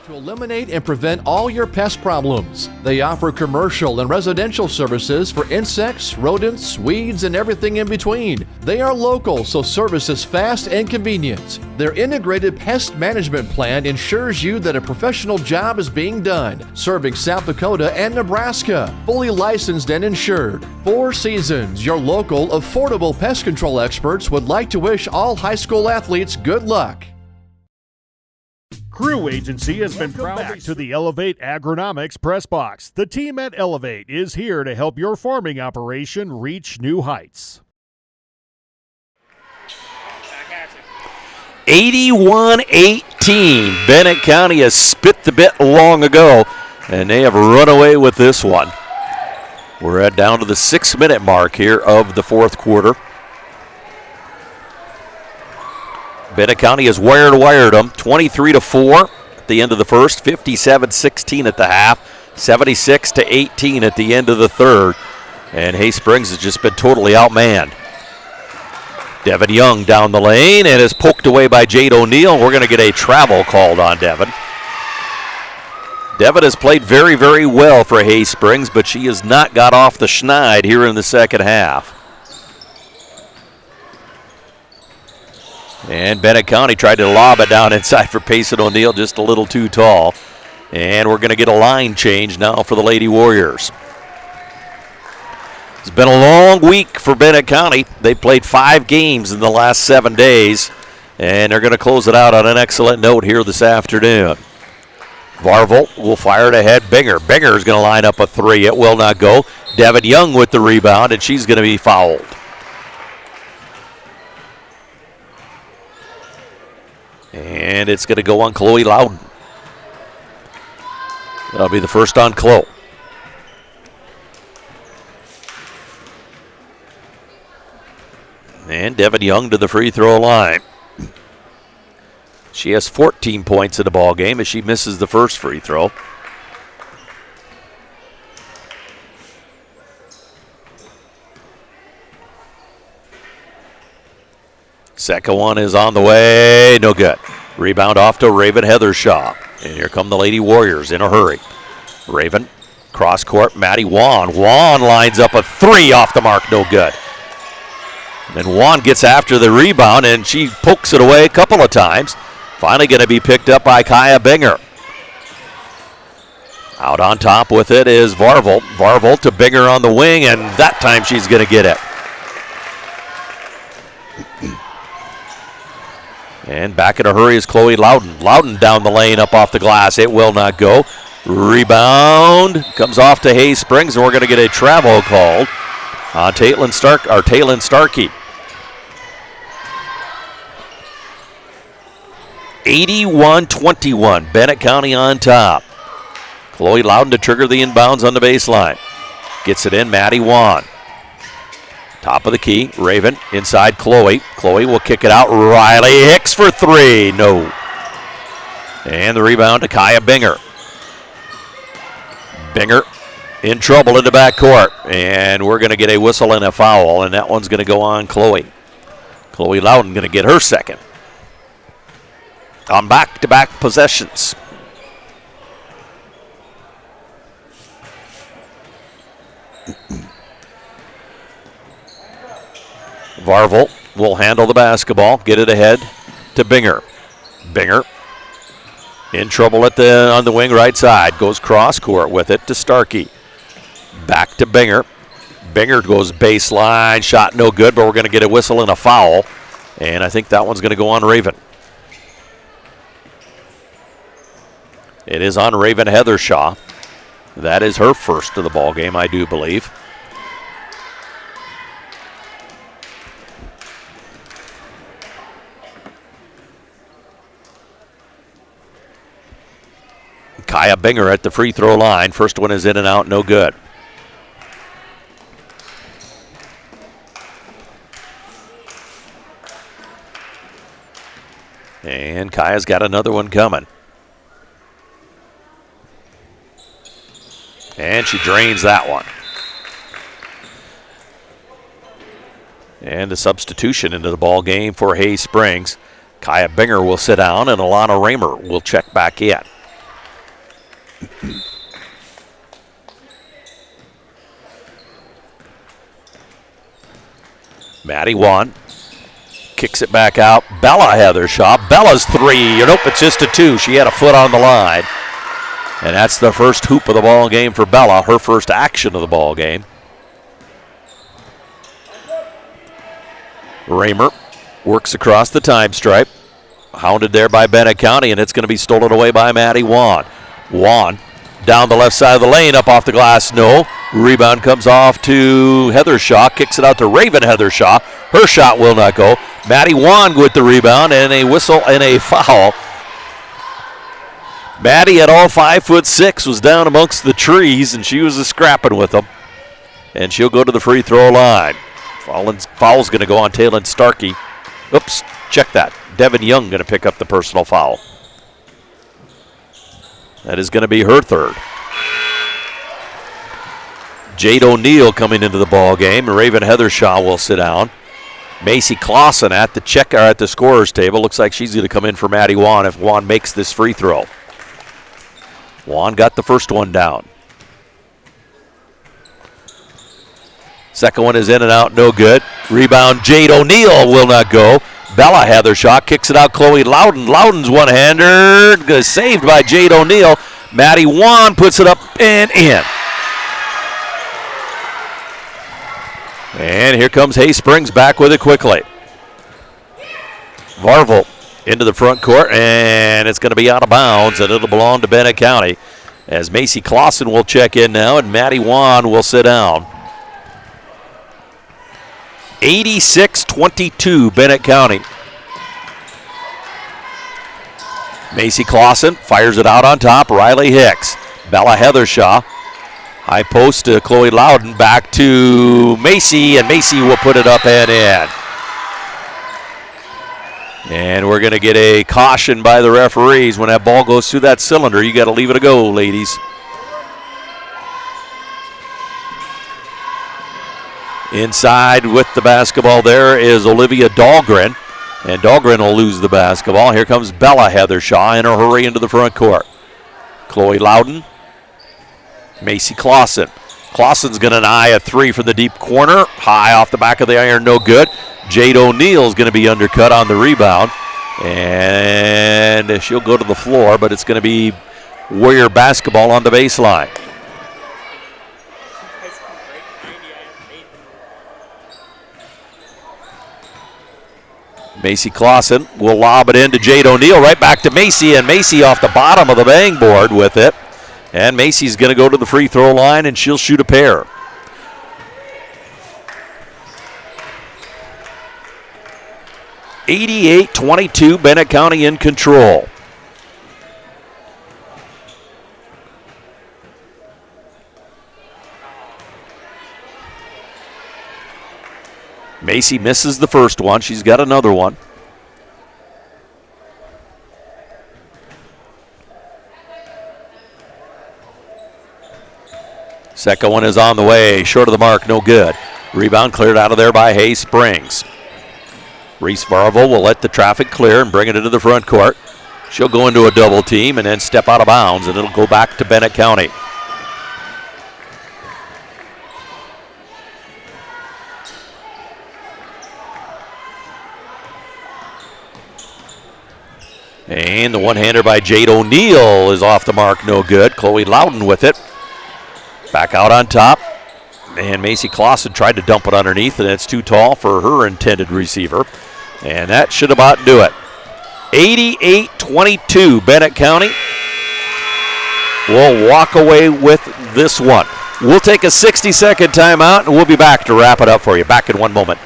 To eliminate and prevent all your pest problems, they offer commercial and residential services for insects, rodents, weeds, and everything in between. They are local, so service is fast and convenient. Their integrated pest management plan ensures you that a professional job is being done, serving South Dakota and Nebraska. Fully licensed and insured. 4 Seasons, your local, affordable pest control experts would like to wish all high school athletes good luck. Crew Agency has been proud to the Elevate Agronomics Press Box. The team at Elevate is here to help your farming operation reach new heights. 81-18. Bennett County has spit the bit long ago, and they have run away with this one. We're at down to the 6-minute mark here of the fourth quarter. Bennett County has wired them 23-4 at the end of the first, 57-16 at the half, 76-18 at the end of the third. And Haysprings has just been totally outmanned. Devin Young down the lane and is poked away by Jade O'Neill. We're going to get a travel called on Devin. Devin has played very, very well for Haysprings, but she has not got off the schneid here in the second half. And Bennett County tried to lob it down inside for Payson O'Neill, just a little too tall. And we're going to get a line change now for the Lady Warriors. It's been a long week for Bennett County. They played 5 games in the last 7 days, and they're going to close it out on an excellent note here this afternoon. Varvel will fire it ahead. Binger is going to line up a 3. It will not go. Devin Young with the rebound, and she's going to be fouled. And it's going to go on Chloe Loudon. That'll be the first on Chloe. And Devin Young to the free throw line. She has 14 points in the ball game as she misses the first free throw. Second one is on the way, no good. Rebound off to Raven Heathershaw. And here come the Lady Warriors in a hurry. Raven, cross court, Maddie Wan. Wan lines up a 3 off the mark, no good. And then Wan gets after the rebound and she pokes it away a couple of times. Finally going to be picked up by Kaya Binger. Out on top with it is Varvel. Varvel to Binger on the wing, and that time she's going to get it. And back in a hurry is Chloe Loudon. Loudon down the lane, up off the glass. It will not go. Rebound comes off to Haysprings, and we're going to get a travel called on Taylin Starkey. 81-21. Bennett County on top. Chloe Loudon to trigger the inbounds on the baseline. Gets it in, Maddie Wan. Top of the key, Raven inside Chloe. Chloe will kick it out. Riley Hicks for 3. No. And the rebound to Kaya Binger. Binger in trouble in the backcourt. And we're going to get a whistle and a foul, and that one's going to go on Chloe. Chloe Loudon going to get her second. On back-to-back possessions. Varvel will handle the basketball, get it ahead to Binger. Binger in trouble on the wing right side. Goes cross court with it to Starkey. Back to Binger. Binger goes baseline, shot no good, but we're going to get a whistle and a foul. And I think that one's going to go on Raven. It is on Raven Heathershaw. That is her first of the ball game, I do believe. Kaya Binger at the free throw line. First one is in and out, no good. And Kaya's got another one coming. And she drains that one. And a substitution into the ball game for Hayes Springs. Kaya Binger will sit down and Alana Raymer will check back in. Maddie Wan kicks it back out. Bella Heathershaw. Bella's three. Nope, it's just a two. She had a foot on the line. And that's the first hoop of the ball game for Bella, her first action of the ball game. Raymer works across the time stripe. Hounded there by Bennett County, and it's going to be stolen away by Maddie Wan. Wan down the left side of the lane, up off the glass, no. Rebound comes off to Heathershaw, kicks it out to Raven Heathershaw. Her shot will not go. Maddie Wan with the rebound, and a whistle and a foul. Maddie at all 5'6" was down amongst the trees, and she was scrapping with them. And she'll go to the free throw line. Foul's going to go on Taylor Starkey. Oops, check that. Devin Young going to pick up the personal foul. That is going to be her third. Jade O'Neill coming into the ball game. Raven Heathershaw will sit down. Macy Clausen at the scorer's table. Looks like she's going to come in for Maddie Wan if Wan makes this free throw. Wan got the first one down. Second one is in and out, no good. Rebound, Jade O'Neill will not go. Bella Heathershaw kicks it out, Chloe Loudon. Loudon's one-hander, saved by Jade O'Neill. Maddie Wan puts it up and in. And here comes Hayes Springs back with it quickly. Varvel into the front court, and it's going to be out of bounds, and it'll belong to Bennett County as Macy Clausen will check in now, and Maddie Wan will sit down. 86-22, Bennett County. Macy Clausen fires it out on top. Riley Hicks. Bella Heathershaw. High post to Chloe Loudon. Back to Macy, and Macy will put it up and in. And we're going to get a caution by the referees. When that ball goes through that cylinder, you got to leave it a go, ladies. Inside with the basketball there is Olivia Dahlgren. And Dahlgren will lose the basketball. Here comes Bella Heathershaw in a hurry into the front court. Chloe Loudon. Macy Clausen. Clausen's going to eye a three from the deep corner. High off the back of the iron, no good. Jade O'Neill's going to be undercut on the rebound. And she'll go to the floor, but it's going to be Warrior basketball on the baseline. Macy Clausen will lob it into Jade O'Neill, right back to Macy, and Macy off the bottom of the bang board with it. And Macy's going to go to the free throw line, and she'll shoot a pair. (88-22), Bennett County in control. Macy misses the first one. She's got another one. Second one is on the way. Short of the mark, no good. Rebound cleared out of there by Hayes Springs. Reese Varvel will let the traffic clear and bring it into the front court. She'll go into a double team and then step out of bounds, and it'll go back to Bennett County. And the one-hander by Jade O'Neill is off the mark, no good. Chloe Loudon with it. Back out on top. And Macy Clausen tried to dump it underneath, and it's too tall for her intended receiver. And that should about do it. 88-22, Bennett County will walk away with this one. We'll take a 60-second timeout, and we'll be back to wrap it up for you. Back in one moment.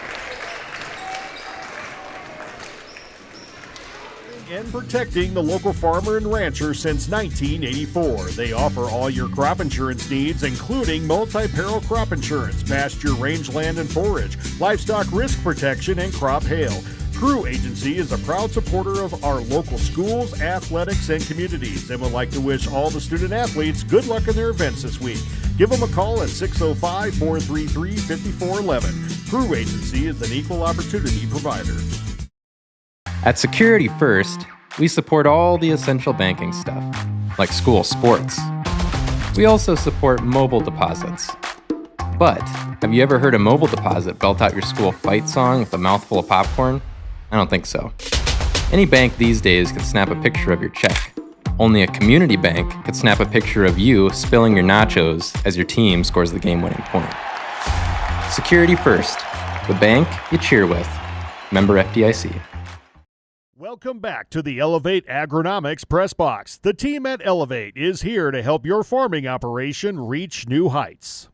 And protecting the local farmer and rancher since 1984. They offer all your crop insurance needs, including multi-peril crop insurance, pasture, rangeland, and forage, livestock risk protection, and crop hail. Crew Agency is a proud supporter of our local schools, athletics, and communities, and would like to wish all the student athletes good luck in their events this week. Give them a call at 605-433-5411. Crew Agency is an equal opportunity provider. At Security First, we support all the essential banking stuff, like school sports. We also support mobile deposits. But have you ever heard a mobile deposit belt out your school fight song with a mouthful of popcorn? I don't think so. Any bank these days can snap a picture of your check. Only a community bank could snap a picture of you spilling your nachos as your team scores the game-winning point. Security First, the bank you cheer with. Member FDIC. Welcome back to the Elevate Agronomics Press Box. The team at Elevate is here to help your farming operation reach new heights.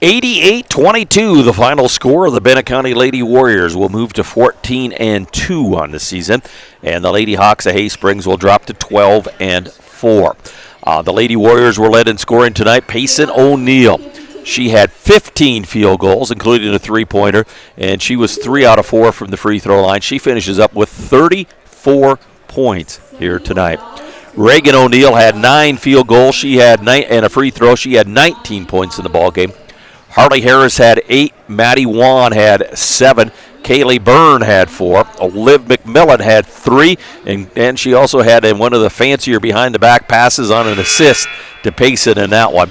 88-22, the final score. The Bennett County Lady Warriors will move to 14-2 on the season, and the Lady Hawks of Hay Springs will drop to 12-4. The Lady Warriors were led in scoring tonight. Payson O'Neill. She had 15 field goals, including a three-pointer, and she was 3 out of 4 from the free throw line. She finishes up with 34 points here tonight. Reagan O'Neill had 9 field goals. She had and a free throw. She had 19 points in the ball game. Harley Harris had 8. Maddie Wan had 7. Kaylee Byrne had 4. Liv McMillan had 3. And she also had one of the fancier behind-the-back passes on an assist to Payson in that one.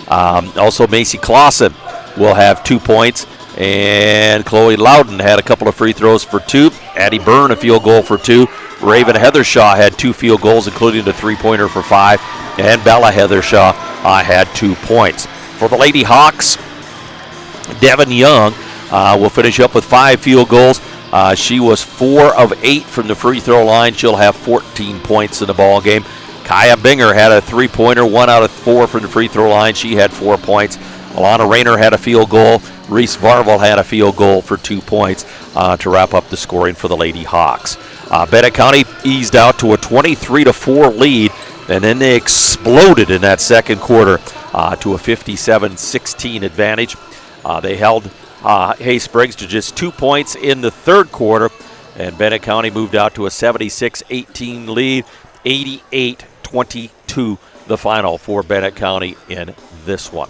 Also, Macy Clausen will have 2 points. And Chloe Loudon had a couple of free throws for 2. Addie Byrne a field goal for 2. Raven Heathershaw had 2 field goals, including a three-pointer for 5. And Bella Heathershaw had 2 points. For the Lady Hawks, Devin Young will finish up with 5 field goals. She was 4 of 8 from the free throw line. She'll have 14 points in the ball game. Kaya Binger had a three-pointer, 1 out of 4 from the free throw line. She had 4 points. Alana Rayner had a field goal. Reese Varvel had a field goal for 2 points to wrap up the scoring for the Lady Hawks. Bennett County eased out to a 23-4 lead, and then they exploded in that second quarter to a 57-16 advantage. They held Hay Springs to just 2 points in the third quarter, and Bennett County moved out to a 76-18 lead. 88-22 the final for Bennett County in this one.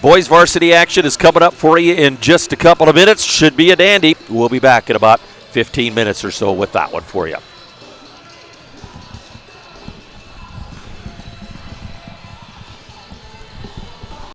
Boys varsity action is coming up for you in just a couple of minutes. Should be a dandy. We'll be back in about 15 minutes or so with that one for you.